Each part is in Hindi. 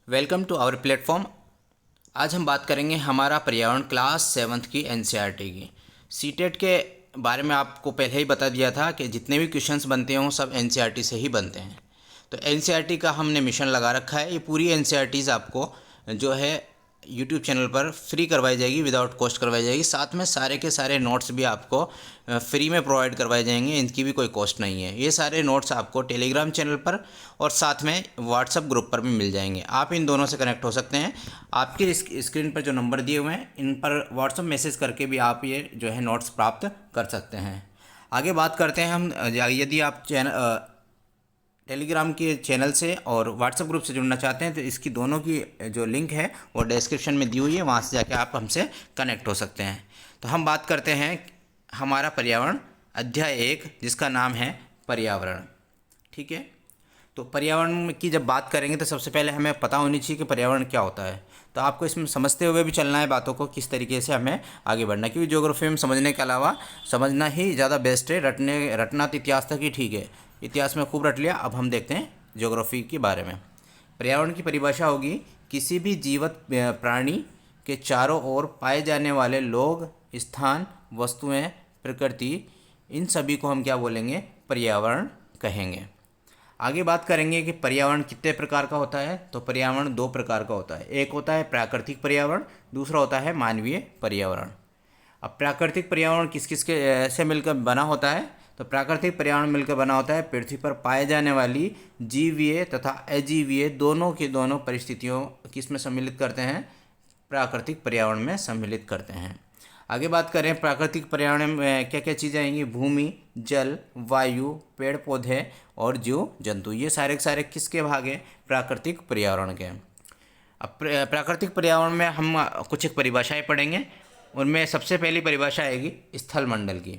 Welcome to our platform. आज हम बात करेंगे हमारा पर्यावरण क्लास 7th की एनसीईआरटी की। सीटेट के बारे में आपको पहले ही बता दिया था कि जितने भी क्वेश्चंस बनते हैं वो सब एनसीईआरटी से ही बनते हैं। तो एनसीईआरटी का हमने मिशन लगा रखा है। ये पूरी एनसीईआरटीज़ आपको जो है यूट्यूब चैनल पर फ्री करवाई जाएगी, विदाउट कॉस्ट करवाई जाएगी। साथ में सारे के सारे नोट्स भी आपको फ्री में प्रोवाइड करवाए जाएंगे, इनकी भी कोई कॉस्ट नहीं है। ये सारे नोट्स आपको टेलीग्राम चैनल पर और साथ में व्हाट्सएप ग्रुप पर भी मिल जाएंगे। आप इन दोनों से कनेक्ट हो सकते हैं। आपके स्क्रीन पर जो नंबर दिए हुए हैं इन पर व्हाट्सएप मैसेज करके भी आप ये जो है नोट्स प्राप्त कर सकते हैं। आगे बात करते हैं हम। यदि आप टेलीग्राम के चैनल से और व्हाट्सएप ग्रुप से जुड़ना चाहते हैं तो इसकी दोनों की जो लिंक है वो डिस्क्रिप्शन में दी हुई है, वहाँ से जाके आप हमसे कनेक्ट हो सकते हैं। तो हम बात करते हैं हमारा पर्यावरण अध्याय 1, जिसका नाम है पर्यावरण। ठीक है, तो पर्यावरण की जब बात करेंगे तो सबसे पहले हमें पता होनी चाहिए कि पर्यावरण क्या होता है। तो आपको इसमें समझते हुए भी चलना है बातों को, किस तरीके से हमें आगे बढ़ना है, क्योंकि ज्योग्राफी में समझने के अलावा समझना ही ज़्यादा बेस्ट है। रटना तो इतिहास तक ही ठीक है, इतिहास में खूब रट लिया। अब हम देखते हैं ज्योग्राफी के बारे में। पर्यावरण की परिभाषा होगी किसी भी जीवित प्राणी के चारों ओर पाए जाने वाले लोग, स्थान, वस्तुएं, प्रकृति, इन सभी को हम क्या बोलेंगे? पर्यावरण कहेंगे। आगे बात करेंगे कि पर्यावरण कितने प्रकार का होता है। तो पर्यावरण 2 प्रकार का होता है। एक होता है प्राकृतिक पर्यावरण, दूसरा होता है मानवीय पर्यावरण। अब प्राकृतिक पर्यावरण किस किस के से मिलकर बना होता है? तो प्राकृतिक पर्यावरण मिलकर बना होता है पृथ्वी पर पाए जाने वाली जीवीय तथा अजीवीय दोनों की दोनों परिस्थितियों किस में सम्मिलित करते हैं? प्राकृतिक पर्यावरण में सम्मिलित करते हैं। आगे बात करें प्राकृतिक पर्यावरण में क्या क्या चीज़ें आएंगी? भूमि, जल, वायु, पेड़ पौधे और जीव जंतु। ये सारे के सारे किसके भाग हैं? प्राकृतिक पर्यावरण के। अब प्राकृतिक पर्यावरण में हम कुछ एक परिभाषाएं पढ़ेंगे। उनमें सबसे पहली परिभाषा आएगी स्थल मंडल की।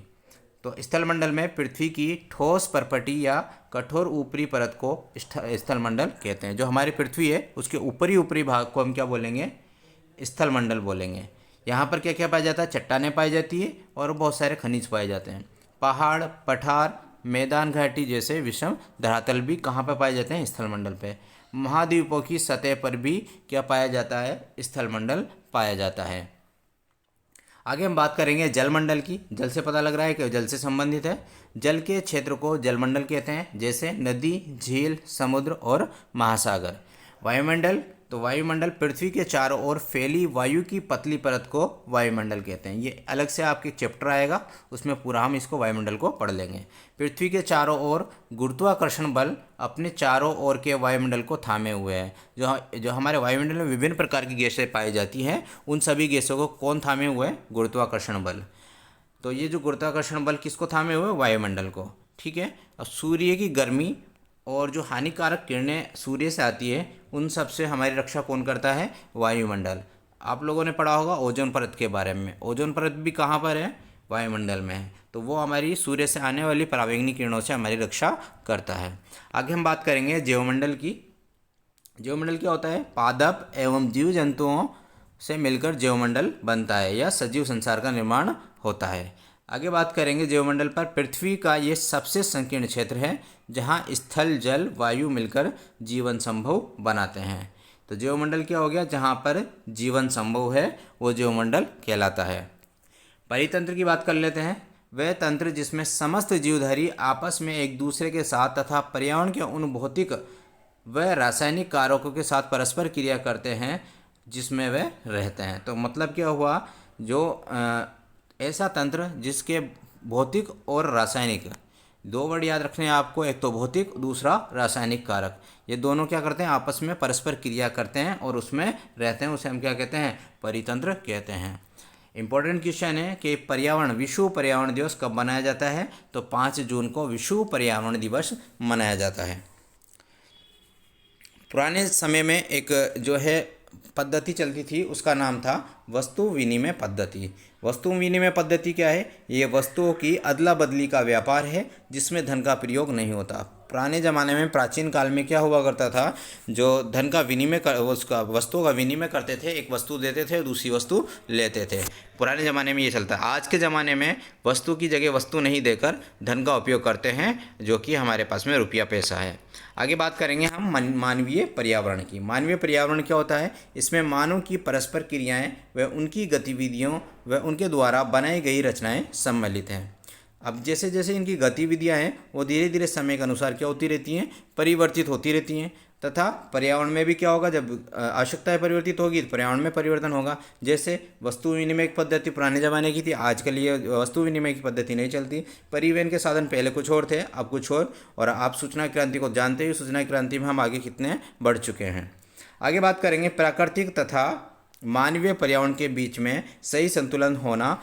तो स्थल मंडल में पृथ्वी की ठोस परपटी या कठोर ऊपरी परत को स्थल मंडल कहते हैं। जो हमारी पृथ्वी है उसके ऊपरी ऊपरी भाग को हम क्या बोलेंगे? स्थल मंडल बोलेंगे। यहाँ पर क्या क्या पाया जाता है? चट्टानें पाई जाती है और बहुत सारे खनिज पाए जाते हैं। पहाड़, पठार, मैदान, घाटी जैसे विषम धरातल भी कहाँ पर पाए जाते हैं? स्थल मंडल पे। महाद्वीपों की सतह पर भी क्या पाया जाता है? स्थल मंडल पाया जाता है। आगे हम बात करेंगे जलमंडल की। जल से पता लग रहा है कि जल से संबंधित है। जल के क्षेत्र को जलमंडल कहते हैं, जैसे नदी, झील, समुद्र और महासागर। वायुमंडल, तो वायुमंडल पृथ्वी के चारों ओर फैली वायु की पतली परत को वायुमंडल कहते हैं। ये अलग से आपके चैप्टर आएगा, उसमें पूरा हम इसको वायुमंडल को पढ़ लेंगे। पृथ्वी के चारों ओर गुरुत्वाकर्षण बल अपने चारों ओर के वायुमंडल को थामे हुए है। जो हमारे वायुमंडल में विभिन्न प्रकार की गैसें पाई जाती हैं, उन सभी गैसों को कौन थामे हुए है? गुरुत्वाकर्षण बल। तो ये जो गुरुत्वाकर्षण बल किसको थामे हुए? वायुमंडल को। ठीक है। अब सूर्य की गर्मी और जो हानिकारक किरणें सूर्य से आती है, उन सब से हमारी रक्षा कौन करता है? वायुमंडल। आप लोगों ने पढ़ा होगा ओजोन परत के बारे में। ओजोन परत भी कहाँ पर है? वायुमंडल में है। तो वो हमारी सूर्य से आने वाली पराबैंगनी किरणों से हमारी रक्षा करता है। आगे हम बात करेंगे जैवमंडल की। जैवमंडल क्या होता है? पादप एवं जीव जंतुओं से मिलकर जैवमंडल बनता है या सजीव संसार का निर्माण होता है। आगे बात करेंगे जैवमंडल पर। पृथ्वी का ये सबसे संकीर्ण क्षेत्र है जहाँ स्थल, जल, वायु मिलकर जीवन संभव बनाते हैं। तो जैवमंडल क्या हो गया? जहाँ पर जीवन संभव है वो जैवमंडल कहलाता है। परितंत्र की बात कर लेते हैं। वह तंत्र जिसमें समस्त जीवधारी आपस में एक दूसरे के साथ तथा पर्यावरण के उन भौतिक व रासायनिक कारकों के साथ परस्पर क्रिया करते हैं जिसमें वे रहते हैं। तो मतलब क्या हुआ? जो ऐसा तंत्र जिसके भौतिक और रासायनिक, 2 वर्ड याद रखने हैं आपको, एक तो भौतिक, दूसरा रासायनिक कारक। ये दोनों क्या करते हैं? आपस में परस्पर क्रिया करते हैं और उसमें रहते हैं। उसे हम क्या कहते हैं? परितंत्र कहते हैं। इंपॉर्टेंट क्वेश्चन है कि विश्व पर्यावरण दिवस कब मनाया जाता है? तो 5 जून को विश्व पर्यावरण दिवस मनाया जाता है। पुराने समय में एक जो है पद्धति चलती थी, उसका नाम था वस्तु विनिमय पद्धति। वस्तु विनिमय पद्धति क्या है? ये वस्तुओं की अदला बदली का व्यापार है जिसमें धन का प्रयोग नहीं होता। पुराने ज़माने में प्राचीन काल में क्या हुआ करता था, जो धन का विनिमय उसका वस्तुओं का विनिमय करते थे, एक वस्तु देते थे और दूसरी वस्तु लेते थे। पुराने ज़माने में ये चलता है। आज के ज़माने में वस्तु की जगह वस्तु नहीं देकर धन का उपयोग करते हैं, जो कि हमारे पास में रुपया पैसा है। आगे बात करेंगे हम मानवीय पर्यावरण की। मानवीय पर्यावरण क्या होता है? इसमें मानव की परस्पर क्रियाएं व उनकी गतिविधियों व उनके द्वारा बनाई गई रचनाएं सम्मिलित हैं। अब जैसे जैसे इनकी गतिविधियां हैं वो धीरे धीरे समय के अनुसार क्या होती रहती हैं, परिवर्तित होती रहती हैं। तथा पर्यावरण में भी क्या होगा, जब आवश्यकताएं परिवर्तित होगी तो पर्यावरण में परिवर्तन होगा। जैसे वस्तु विनिमय की पद्धति पुराने ज़माने की थी, आजकल ये वस्तु विनिमय की पद्धति नहीं चलती। परिवहन के साधन पहले कुछ और थे, अब कुछ और आप सूचना क्रांति को जानते ही, सूचना क्रांति में हम आगे कितने बढ़ चुके हैं। आगे बात करेंगे प्राकृतिक तथा मानवीय पर्यावरण के बीच में सही संतुलन होना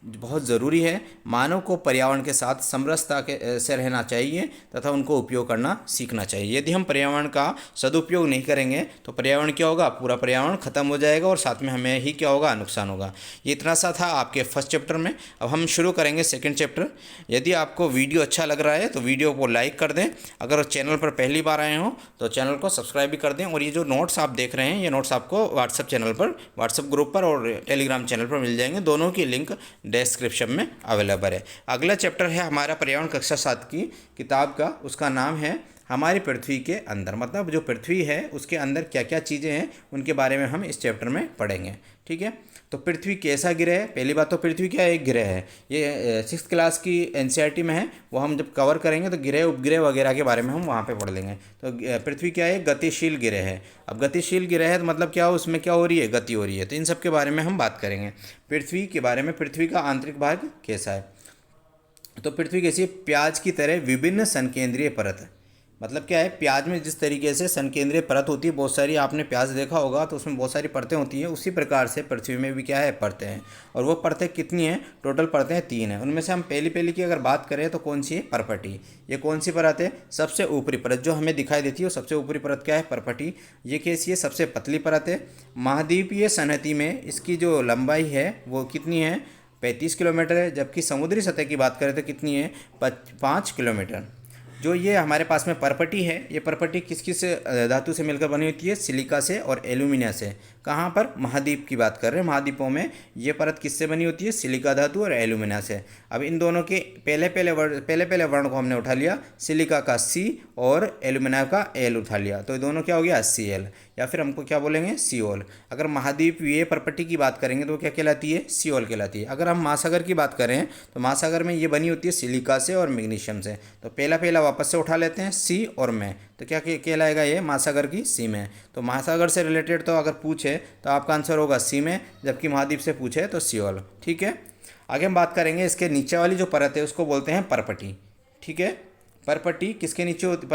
बहुत ज़रूरी है। मानव को पर्यावरण के साथ समरसता से रहना चाहिए तथा उनको उपयोग करना सीखना चाहिए। यदि हम पर्यावरण का सदुपयोग नहीं करेंगे तो पर्यावरण क्या होगा, पूरा पर्यावरण खत्म हो जाएगा और साथ में हमें ही क्या होगा, नुकसान होगा। ये इतना सा था आपके फर्स्ट चैप्टर में। अब हम शुरू करेंगे सेकेंड चैप्टर। यदि आपको वीडियो अच्छा लग रहा है तो वीडियो को लाइक कर दें। अगर चैनल पर पहली बार आए हों तो चैनल को सब्सक्राइब भी कर दें। और ये जो नोट्स आप देख रहे हैं, ये नोट्स आपको व्हाट्सएप चैनल पर, व्हाट्सएप ग्रुप पर और टेलीग्राम चैनल पर मिल जाएंगे। दोनों की लिंक डिस्क्रिप्शन में अवेलेबल है। अगला चैप्टर है हमारा पर्यावरण कक्षा 7 की किताब का, उसका नाम है हमारी पृथ्वी के अंदर। मतलब जो पृथ्वी है उसके अंदर क्या क्या चीज़ें हैं उनके बारे में हम इस चैप्टर में पढ़ेंगे। ठीक है, तो पृथ्वी कैसा ग्रह है? पहली बात तो पृथ्वी क्या है, एक ग्रह है। ये 6th क्लास की एनसीईआरटी में है, वो हम जब कवर करेंगे तो ग्रह उपग्रह वगैरह के बारे में हम वहाँ पे पढ़ लेंगे। तो पृथ्वी क्या है, गतिशील ग्रह है। अब गतिशील ग्रह है तो मतलब क्या हो, उसमें क्या हो रही है, गति हो रही है। तो इन सब के बारे में हम बात करेंगे। पृथ्वी के बारे में, पृथ्वी का आंतरिक भाग कैसा है? तो पृथ्वी कैसी है? प्याज की तरह विभिन्न संकेंद्रीय परत है। मतलब क्या है, प्याज में जिस तरीके से संकेंद्रीय परत होती है, बहुत सारी, आपने प्याज देखा होगा तो उसमें बहुत सारी परतें होती हैं, उसी प्रकार से पृथ्वी में भी क्या है, परतें हैं। और वो परतें कितनी हैं? टोटल परतें 3 हैं। उनमें से हम पहली की अगर बात करें तो कौन सी है? परपटी। ये कौन सी परत है? सबसे ऊपरी परत जो हमें दिखाई देती है, वो सबसे ऊपरी परत क्या है? परपटी। ये कैसी है? सबसे पतली परत है। महाद्वीपीय सनहती में इसकी जो लंबाई है वो कितनी है? 35 किलोमीटर है। जबकि समुद्री सतह की बात करें तो कितनी है? 5 किलोमीटर। जो ये हमारे पास में परपटी है, ये परपटी किस किस धातु से मिलकर बनी होती है? सिलिका से और एल्यूमिनिया से। कहाँ पर? महाद्वीप की बात कर रहे हैं। महाद्वीपों में ये परत किससे बनी होती है? सिलिका धातु और एल्यूमिनिया से। अब इन दोनों के पहले वर्ण को हमने उठा लिया, सिलिका का C और एल्यूमिनिया का L उठा लिया, तो ये दोनों क्या हो गया? Cl, या फिर हमको क्या बोलेंगे? सियोल। अगर महाद्वीपीय परपटी की बात करेंगे तो क्या कहलाती है? सियोल कहलाती है। अगर हम महासागर की बात करें तो महासागर में ये बनी होती है सिलिका से और मैग्नीशियम से। तो पहला वापस से उठा लेते हैं, सी और में, तो क्या कहलाएगा? ये महासागर की सी में। तो महासागर से रिलेटेड तो अगर पूछे तो आपका आंसर होगा सी में, जबकि महाद्वीप से पूछे तो सियोल। ठीक है, आगे हम बात करेंगे इसके नीचे वाली जो परत है उसको बोलते हैं परपटी। ठीक है, परपटी किसके नीचे होती?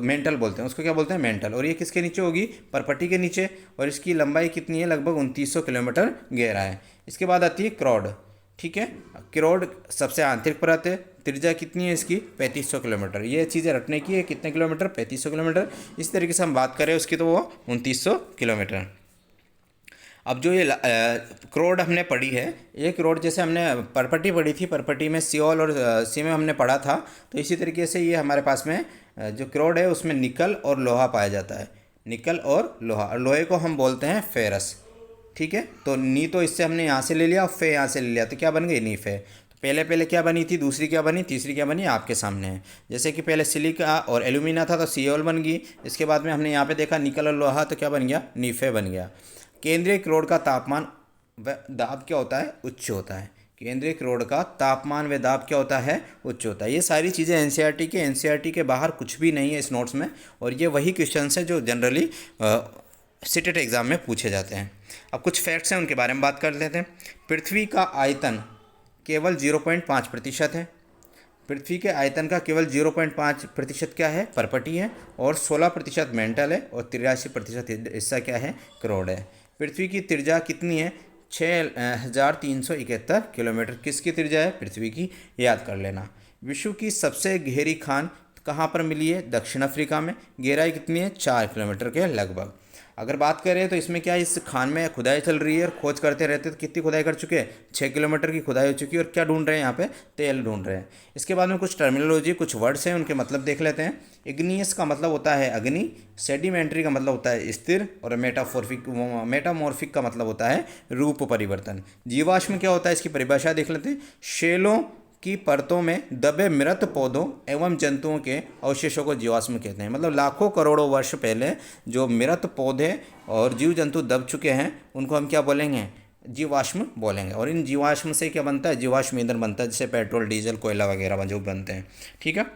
मेंटल बोलते हैं उसको, क्या बोलते हैं? मेंटल। और ये किसके नीचे होगी? परपटी के नीचे। और इसकी लंबाई कितनी है? लगभग 2900 किलोमीटर गहरा है। इसके बाद आती है क्रोड। ठीक है, क्रोड सबसे आंतरिक परत है। त्रिज्या कितनी है इसकी? 3500 किलोमीटर। ये चीज़ें रटने की है, कितने किलोमीटर? 3500 किलोमीटर। इस तरीके से हम बात करें उसकी तो वो 2900 किलोमीटर। अब जो ये क्रोड हमने पढ़ी है, ये क्रोड जैसे हमने परपटी पढ़ी थी, परपटी में सियोल और सी में हमने पढ़ा था, तो इसी तरीके से ये हमारे पास में जो क्रोड है उसमें निकल और लोहा पाया जाता है। निकल और लोहा, और लोहे को हम बोलते हैं फेरस। ठीक है, तो नी तो इससे हमने यहाँ से ले लिया और फे यहाँ से ले लिया, तो क्या बन गई? नी फे। तो पहले क्या बनी थी, दूसरी क्या बनी, तीसरी क्या बनी, आपके सामने है। जैसे कि पहले सिलिका और एल्यूमिनिया था तो सियोल बन गई। इसके बाद में हमने यहाँ पे देखा निकल और लोहा, तो क्या बन गया? नीफे बन गया। केंद्रीय क्रोड का तापमान व दाब क्या होता है? उच्च होता है। केंद्रीय क्रोड का तापमान व दाब क्या होता है? उच्च होता है। ये सारी चीज़ें एनसीईआरटी के बाहर कुछ भी नहीं है इस नोट्स में, और ये वही क्वेश्चन है जो जनरली सीटेट एग्ज़ाम में पूछे जाते हैं। अब कुछ फैक्ट्स हैं, उनके बारे में बात कर लेते हैं। पृथ्वी का आयतन केवल 0.5% है। पृथ्वी के आयतन का केवल 0.5% क्या है? परपटी है। और 16% मेंटल है। और 83% हिस्सा क्या है? क्रोड है। पृथ्वी की त्रिज्या कितनी है? 6371 किलोमीटर। किसकी त्रिज्या है? पृथ्वी की, याद कर लेना। विश्व की सबसे गहरी खान कहाँ पर मिली है? दक्षिण अफ्रीका में। गहराई कितनी है? 4 किलोमीटर के लगभग। अगर बात करें तो इसमें क्या है, इस खान में खुदाई चल रही है और खोज करते रहते, तो कितनी खुदाई कर चुके हैं, 6 किलोमीटर की खुदाई हो चुकी है। और क्या ढूंढ रहे हैं यहाँ पे, तेल ढूंढ रहे हैं। इसके बाद में कुछ टर्मिनोलॉजी, कुछ वर्ड्स हैं, उनके मतलब देख लेते हैं। इग्नियस का मतलब होता है अग्नि, सेडिमेंट्री का मतलब होता है स्थिर, और मेटामॉर्फिक का मतलब होता है रूप परिवर्तन। जीवाश्म क्या होता है, इसकी परिभाषा देख लेते हैं। शेलों की परतों में दबे मृत पौधों एवं जंतुओं के अवशेषों को जीवाश्म कहते हैं। मतलब लाखों करोड़ों वर्ष पहले जो मृत पौधे और जीव जंतु दब चुके हैं, उनको हम क्या बोलेंगे, जीवाश्म बोलेंगे। और इन जीवाश्म से क्या बनता है, जीवाश्म ईंधन बनता है, जैसे पेट्रोल, डीजल, कोयला वगैरह जो बनते हैं। ठीक है,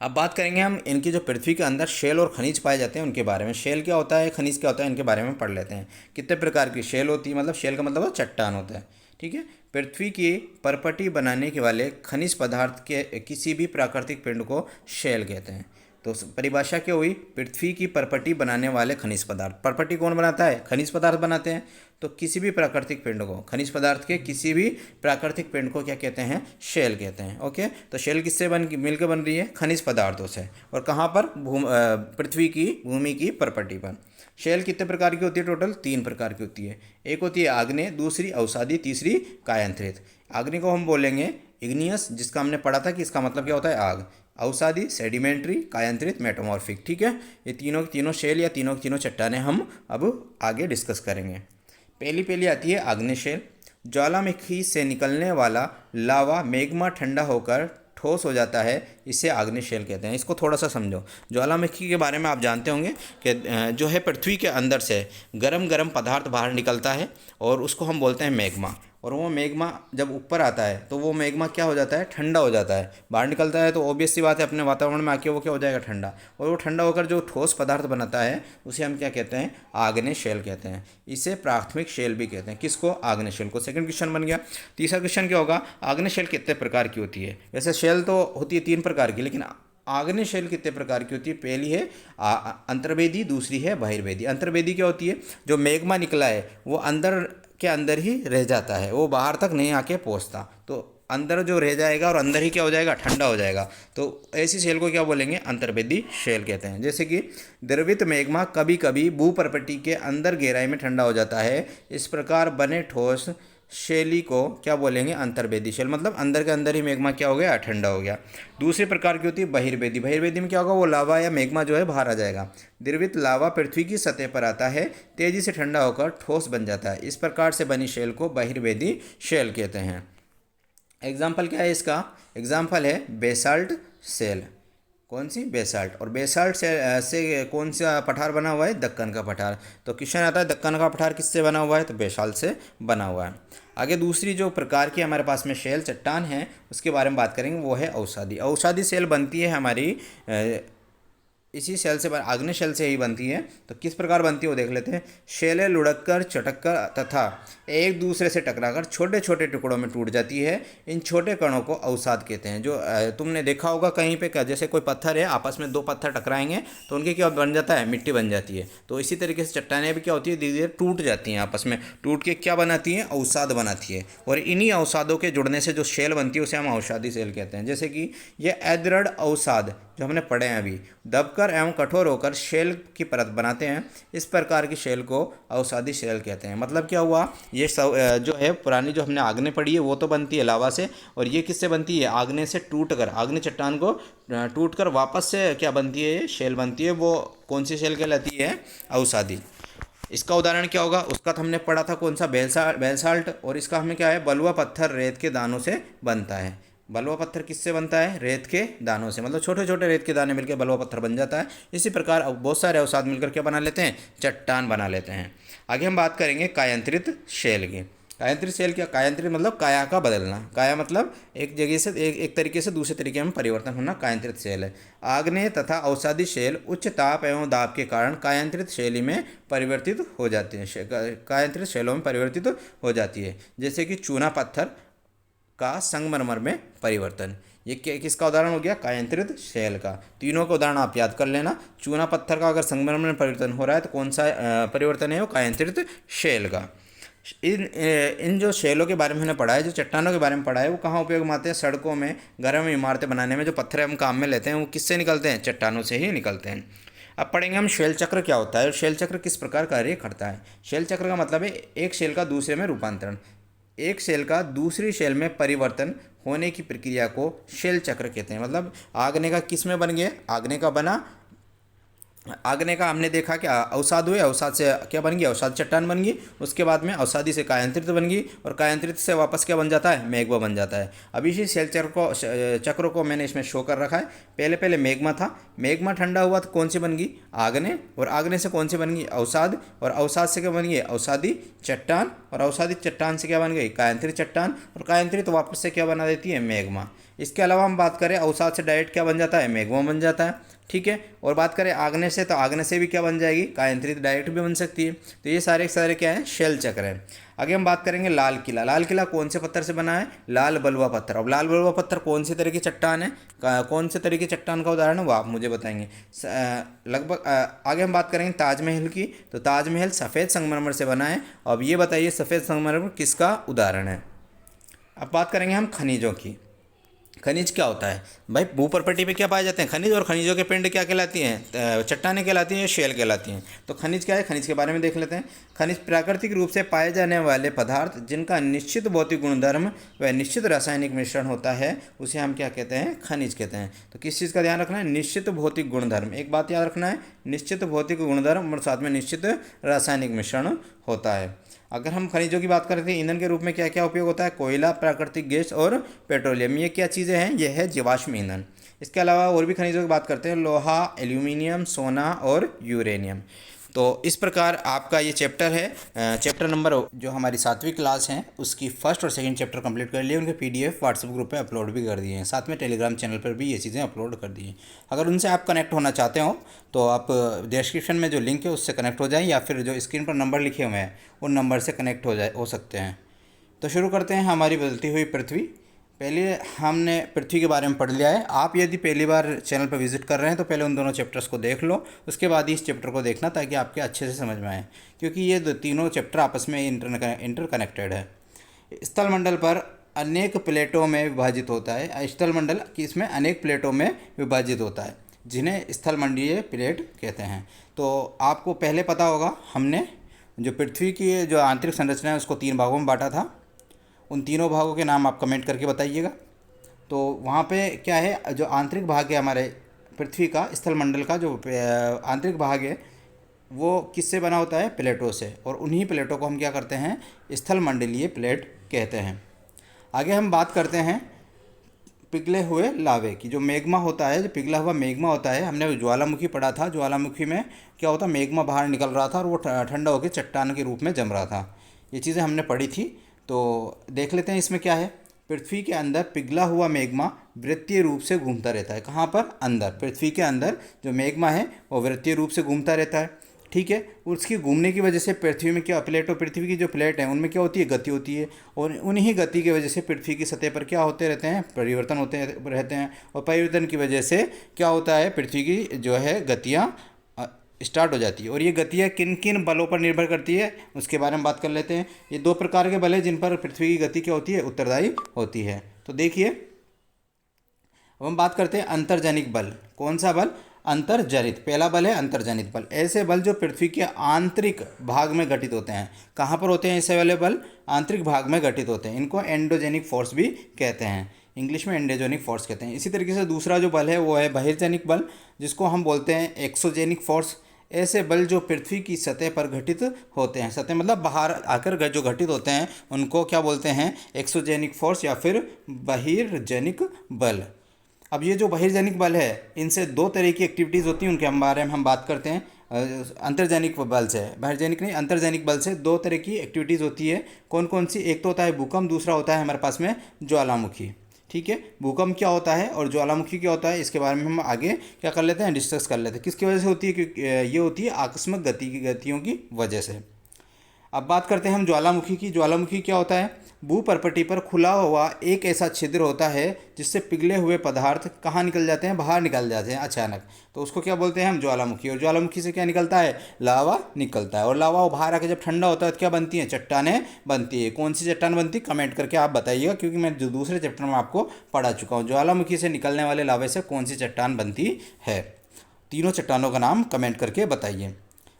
अब बात करेंगे हम इनकी जो पृथ्वी के अंदर शेल और खनिज पाए जाते हैं उनके बारे में। शेल क्या होता है, खनिज क्या होता है, इनके बारे में पढ़ लेते हैं। कितने प्रकार की शेल होती है, मतलब शेल का मतलब चट्टान होता है। ठीक है, पृथ्वी की परपटी बनाने के वाले खनिज पदार्थ के किसी भी प्राकृतिक पिंड को शेल कहते हैं। तो परिभाषा क्या हुई, पृथ्वी की परपटी बनाने वाले खनिज पदार्थ। परपटी कौन बनाता है, खनिज पदार्थ बनाते हैं। तो किसी भी प्राकृतिक पिंड को, खनिज पदार्थ के किसी भी प्राकृतिक पिंड को क्या कहते हैं, शेल कहते हैं। ओके, तो शेल किससे मिलकर बन रही है, खनिज पदार्थों से। और कहाँ पर, पृथ्वी की भूमि की परपटी पर। शेल कितने प्रकार की होती है, टोटल 3 प्रकार की होती है। एक होती है आग्नेय, दूसरी अवसादी, तीसरी कायांतरित। आग्नेय को हम बोलेंगे इग्नियस, जिसका हमने पढ़ा था कि इसका मतलब क्या होता है, आग। अवसादी सेडिमेंट्री, कायांतरित मेटामॉर्फिक। ठीक है, ये तीनों की तीनों शेल या तीनों की तीनों चट्टानें हम अब आगे डिस्कस करेंगे। पहली आती है आग्नेय शेल। ज्वालामुखी से निकलने वाला लावा मैग्मा ठंडा होकर ठोस हो जाता है, इसे आग्नेय शेल कहते हैं। इसको थोड़ा सा समझो। ज्वालामुखी के बारे में आप जानते होंगे कि जो है पृथ्वी के अंदर से गरम गरम पदार्थ बाहर निकलता है और उसको हम बोलते हैं मैग्मा। और वो मैग्मा जब ऊपर आता है तो वो मैग्मा क्या हो जाता है, ठंडा हो जाता है। बाहर निकलता है तो ऑब्वियस सी बात है, अपने वातावरण में आके वो क्या हो जाएगा, ठंडा। और वो ठंडा होकर जो ठोस पदार्थ बनाता है उसे हम क्या कहते हैं, आग्नेय शेल कहते हैं। इसे प्राथमिक शेल भी कहते हैं। किसको, आग्नेय शेल को। सेकंड क्वेश्चन बन गया। तीसरा क्वेश्चन क्या होगा, आग्नेय शेल कितने प्रकार की होती है। वैसे शेल तो होती है 3 प्रकार की, लेकिन आग्नेय शेल कितने प्रकार की होती है। पहली है अंतर्वेदी, दूसरी है बहिर्वेदी। अंतर्वेदी क्या होती है, जो मैग्मा निकला है वो अंदर के अंदर ही रह जाता है, वो बाहर तक नहीं आके पहुंचता। तो अंदर जो रह जाएगा और अंदर ही क्या हो जाएगा, ठंडा हो जाएगा। तो ऐसी शेल को क्या बोलेंगे, अंतर्वेदी शेल कहते हैं। जैसे कि द्रवित मैग्मा कभी कभी भूपर्पटी के अंदर गहराई में ठंडा हो जाता है। इस प्रकार बने ठोस शैली को क्या बोलेंगे, अंतर्वेदी शेल। मतलब अंदर के अंदर ही मैग्मा क्या हो गया, ठंडा हो गया। दूसरी प्रकार की होती है बहिर्वेदी। बहिर्वेदी में क्या होगा, वो लावा या मैग्मा जो है बाहर आ जाएगा। द्रवित लावा पृथ्वी की सतह पर आता है, तेजी से ठंडा होकर ठोस बन जाता है। इस प्रकार से बनी शेल को बहिर्वेदी शेल कहते हैं। एग्जाम्पल क्या है इसका, एग्जाम्पल है बेसाल्ट शेल। कौन सी, बेसाल्ट। और बेसाल्ट से कौन सा पठार बना हुआ है, दक्कन का पठार। तो क्वेश्चन आता है दक्कन का पठार किससे बना हुआ है, तो बेसाल्ट से बना हुआ है। आगे दूसरी जो प्रकार की हमारे पास में शेल चट्टान है उसके बारे में बात करेंगे, वो है अवसादी। अवसादी शेल बनती है हमारी इसी शेल से, आग्नेय शेल से ही बनती है। तो किस प्रकार बनती है वो देख लेते हैं। शेलें लुढ़ककर, चटककर तथा एक दूसरे से टकराकर छोटे छोटे टुकड़ों में टूट जाती है। इन छोटे कणों को अवसाद कहते हैं। जो तुमने देखा होगा कहीं पे, जैसे कोई पत्थर है, आपस में 2 पत्थर टकराएंगे तो उनके क्या बन जाता है, मिट्टी बन जाती है। तो इसी तरीके से चट्टानें भी क्या होती है, धीरे धीरे टूट जाती हैं, आपस में टूट के क्या बनाती हैं, अवसाद बनाती है। और इन्हीं अवसादों के जुड़ने से जो शेल बनती है उसे हम अवसादी शेल कहते हैं। जैसे कि ये अदृढ़ अवसाद जो हमने पढ़े हैं अभी, दबकर एवं कठोर होकर शेल की परत बनाते हैं। इस प्रकार की शेल को अवसादी शेल कहते हैं। मतलब क्या हुआ, ये जो है पुरानी जो हमने आग्नेय पढ़ी है वो तो बनती है लावा से, और ये किससे बनती है, आग्नेय से टूटकर, आग्नेय चट्टान को टूटकर वापस से क्या बनती है, ये शेल बनती है। वो कौन सी शेल कहलाती है, अवसादी। इसका उदाहरण क्या होगा, उसका तो हमने पढ़ा था कौन सा, बेसाल्ट। और इसका हमें क्या है, बलुआ पत्थर रेत के दानों से बनता है। बलुआ पत्थर किससे बनता है, रेत के दानों से। मतलब छोटे छोटे रेत के दाने मिलकर बलुआ पत्थर बन जाता है। इसी प्रकार अब बहुत सारे अवसाद मिलकर क्या बना लेते हैं, चट्टान बना लेते हैं। आगे हम बात करेंगे कायांतरित शेल की। कायांतरित शेल क्या, कायांतरित मतलब काया का बदलना। काया मतलब एक जगह से एक तरीके से दूसरे तरीके में परिवर्तन होना, कायांतरित शेल है। आग्नेय तथा अवसादी शेल उच्च ताप एवं दाब के कारण कायांतरित शैली में परिवर्तित हो जाती है, कायांतरित शैलों में परिवर्तित हो जाती है। जैसे कि चूना पत्थर का संगमरमर में परिवर्तन। ये किसका उदाहरण हो गया, कायांतरित शेल का। तीनों का उदाहरण आप याद कर लेना। चूना पत्थर का अगर संगमरमर में परिवर्तन हो रहा है तो कौन सा परिवर्तन है, वो कायांतरित शेल का। इन जो शेलों के बारे में हमने पढ़ा है, जो चट्टानों के बारे में पढ़ा है, वो कहाँ उपयोग में आते हैं, सड़कों में, घरों में, इमारतें बनाने में जो पत्थर हम काम में लेते हैं वो किससे निकलते हैं, चट्टानों से ही निकलते हैं। अब पढ़ेंगे हम शेल चक्र क्या होता है और शेल चक्र किस प्रकार कार्य करता है। शेल चक्र का मतलब है एक शेल का दूसरे में रूपांतरण, एक शेल का दूसरी शेल में परिवर्तन होने की प्रक्रिया को शेल चक्र कहते हैं। मतलब आग्नेय का किस में बन गया, आग्नेय का बना, आग्नेय का हमने देखा कि अवसाद हुए, अवसाद से क्या बन गई, अवसाद चट्टान बन गई, उसके बाद में अवसादी से कायांतरित बन गई और कायांतरित से वापस क्या बन जाता है, मेघमा बन जाता है। अब इसी शेल चक्रों को मैंने इसमें शो कर रखा है। पहले पहले मेघमा था, मेघमा ठंडा हुआ तो कौन सी बन गई, आग्नेय, और आग्नेय से कौन सी बन गई, अवसाद, और अवसाद से क्या बन गई, अवसादी चट्टान, और अवसादी चट्टान से क्या बन गई, कायांतरित चट्टान, और कायांतरित वापस से क्या बना देती है, मेघमा। इसके अलावा हम बात करें अवसाद से डायरेक्ट क्या बन जाता है, मेघमा बन जाता है। ठीक है, और बात करें आग्नेय से, तो आग्नेय से भी क्या बन जाएगी, कायांतरित डायरेक्ट भी बन सकती है। तो ये सारे सारे क्या है, शेल चक्र है। आगे हम बात करेंगे लाल किला। लाल किला कौन से पत्थर से बना है, लाल बलुआ पत्थर। अब लाल बलुआ पत्थर कौन से तरह की चट्टान है, कौन से तरह की चट्टान का उदाहरण है, वो आप मुझे बताएंगे लगभग। आगे हम बात करेंगे ताजमहल की। तो ताजमहल सफ़ेद संगमरमर से बना है। अब ये बताइए सफ़ेद संगमरमर किसका उदाहरण है। अब बात करेंगे हम खनिजों की। खनिज क्या होता है भाई, भूपर्पटी पे क्या पाए जाते हैं, खनिज, और खनिजों के पिंड क्या कहलाती हैं, चट्टानें कहलाती हैं या शेल कहलाती हैं। तो खनिज क्या है, खनिज के बारे में देख लेते हैं। खनिज प्राकृतिक रूप से पाए जाने वाले पदार्थ जिनका निश्चित भौतिक गुणधर्म व निश्चित रासायनिक मिश्रण होता है, उसे हम क्या कहते हैं, खनिज कहते हैं। तो किस चीज़ का ध्यान रखना है, निश्चित भौतिक गुणधर्म। एक बात याद रखना है, निश्चित भौतिक गुणधर्म और साथ में निश्चित रासायनिक मिश्रण होता है। अगर हम खनिजों की बात करते हैं, ईंधन के रूप में क्या क्या उपयोग होता है, कोयला, प्राकृतिक गैस और पेट्रोलियम। ये क्या चीज़ें हैं, यह है जीवाश्म ईंधन। इसके अलावा और भी खनिजों की बात करते हैं, लोहा, एल्यूमिनियम, सोना और यूरेनियम। तो इस प्रकार आपका ये चैप्टर है, चैप्टर नंबर जो हमारी 7वीं क्लास है उसकी फर्स्ट और सेकंड चैप्टर कंप्लीट कर लिए। उनके PDF व्हाट्सएप ग्रुप पे अपलोड भी कर दिए हैं, साथ में टेलीग्राम चैनल पर भी ये चीज़ें अपलोड कर दी हैं। अगर उनसे आप कनेक्ट होना चाहते हो तो आप डिस्क्रिप्शन में जो लिंक है उससे कनेक्ट हो जाएं, या फिर जो स्क्रीन पर नंबर लिखे हुए हैं उन नंबर से कनेक्ट हो सकते हैं। तो शुरू करते हैं हमारी बदलती हुई पृथ्वी। पहले हमने पृथ्वी के बारे में पढ़ लिया है। आप यदि पहली बार चैनल पर विजिट कर रहे हैं तो पहले उन दोनों चैप्टर्स को देख लो, उसके बाद ही इस चैप्टर को देखना ताकि आपके अच्छे से समझ में आए, क्योंकि ये तीनों चैप्टर आपस में इंटरकनेक्टेड है। स्थलमंडल पर अनेक प्लेटों में विभाजित होता है। स्थलमंडल इसमें अनेक प्लेटों में विभाजित होता है, जिन्हें स्थलमंडलीय प्लेट कहते हैं। तो आपको पहले पता होगा, हमने जो पृथ्वी की जो आंतरिक संरचना है उसको 3 भागों में बांटा था। उन तीनों भागों के नाम आप कमेंट करके बताइएगा। तो वहाँ पे क्या है, जो आंतरिक भाग है हमारे पृथ्वी का, स्थलमंडल का जो आंतरिक भाग है वो किससे बना होता है, प्लेटों से, और उन्हीं प्लेटों को हम क्या करते हैं, स्थलमंडलीय प्लेट कहते हैं। आगे हम बात करते हैं पिघले हुए लावे की। जो मेग्मा होता है, जो पिघला हुआ मेग्मा होता है, हमने ज्वालामुखी पढ़ा था। ज्वालामुखी में क्या होता, मेग्मा बाहर निकल रहा था और वो ठंडा होकर चट्टान के रूप में जम रहा था। ये चीज़ें हमने पढ़ी थी। तो देख लेते हैं इसमें क्या है। पृथ्वी के अंदर पिघला हुआ मेग्मा वृत्तीय रूप से घूमता रहता है। कहाँ पर, अंदर, पृथ्वी के अंदर जो मेग्मा है वो वृत्तीय रूप से घूमता रहता है। ठीक है, उसकी घूमने की वजह से पृथ्वी में क्या, पृथ्वी की जो प्लेट है उनमें क्या होती है, गति होती है, और उन्हीं गति की वजह से पृथ्वी की सतह पर क्या होते रहते हैं, परिवर्तन होते रहते हैं, और परिवर्तन की वजह से क्या होता है, पृथ्वी की जो है गतियाँ स्टार्ट हो जाती है। और ये गतियाँ किन किन बलों पर निर्भर करती है उसके बारे में बात कर लेते हैं। ये 2 प्रकार के बल हैं जिन पर पृथ्वी की गति क्या होती है, उत्तरदायी होती है। तो देखिए, अब हम बात करते हैं अंतर्जनिक बल। कौन सा बल, अंतर्जनित। पहला बल है अंतर्जनित बल। ऐसे बल जो पृथ्वी के आंतरिक भाग में घटित होते हैं। कहाँ पर होते हैं ऐसे वाले बल, आंतरिक भाग में घटित होते हैं। इनको एंडोजेनिक फोर्स भी कहते हैं, इंग्लिश में एंडोजेनिक फोर्स कहते हैं। इसी तरीके से दूसरा जो बल है वो है बहिर्जनिक बल, जिसको हम बोलते हैं एक्सोजेनिक फोर्स। ऐसे बल जो पृथ्वी की सतह पर घटित होते हैं, सतह मतलब बाहर आकर जो घटित होते हैं उनको क्या बोलते हैं, एक्सोजेनिक फोर्स या फिर बहिर्जनिक बल। अब ये जो बहिर्जनिक बल है, इनसे 2 तरह की एक्टिविटीज़ होती हैं, उनके बारे में हम बात करते हैं। अंतर्जनिक बल से, बहिर्जनिक नहीं, अंतर्जनिक बल से 2 तरह की एक्टिविटीज़ होती है। कौन कौन सी, एक तो होता है भूकंप, दूसरा होता है हमारे पास में ज्वालामुखी। ठीक है, भूकंप क्या होता है और ज्वालामुखी क्या होता है, इसके बारे में हम आगे क्या कर लेते हैं, डिस्कस कर लेते हैं। किसकी वजह से होती है, क्योंकि ये होती है आकस्मिक गतियों की वजह से। अब बात करते हैं हम ज्वालामुखी की। ज्वालामुखी क्या होता है, भूपर्पटी पर खुला हुआ एक ऐसा छिद्र होता है जिससे पिघले हुए पदार्थ कहाँ निकल जाते हैं, बाहर निकल जाते हैं अचानक। तो उसको क्या बोलते हैं हम, ज्वालामुखी। और ज्वालामुखी से क्या निकलता है, लावा निकलता है। और लावा वो बाहर आकर जब ठंडा होता है तो क्या बनती है, चट्टानें बनती है। कौन सी चट्टान बनती है, कमेंट करके आप बताइएगा, क्योंकि मैं जो दूसरे चैप्टर में आपको पढ़ा चुका हूँ, ज्वालामुखी से निकलने वाले लावे से कौन सी चट्टान बनती है। तीनों चट्टानों का नाम कमेंट करके बताइए।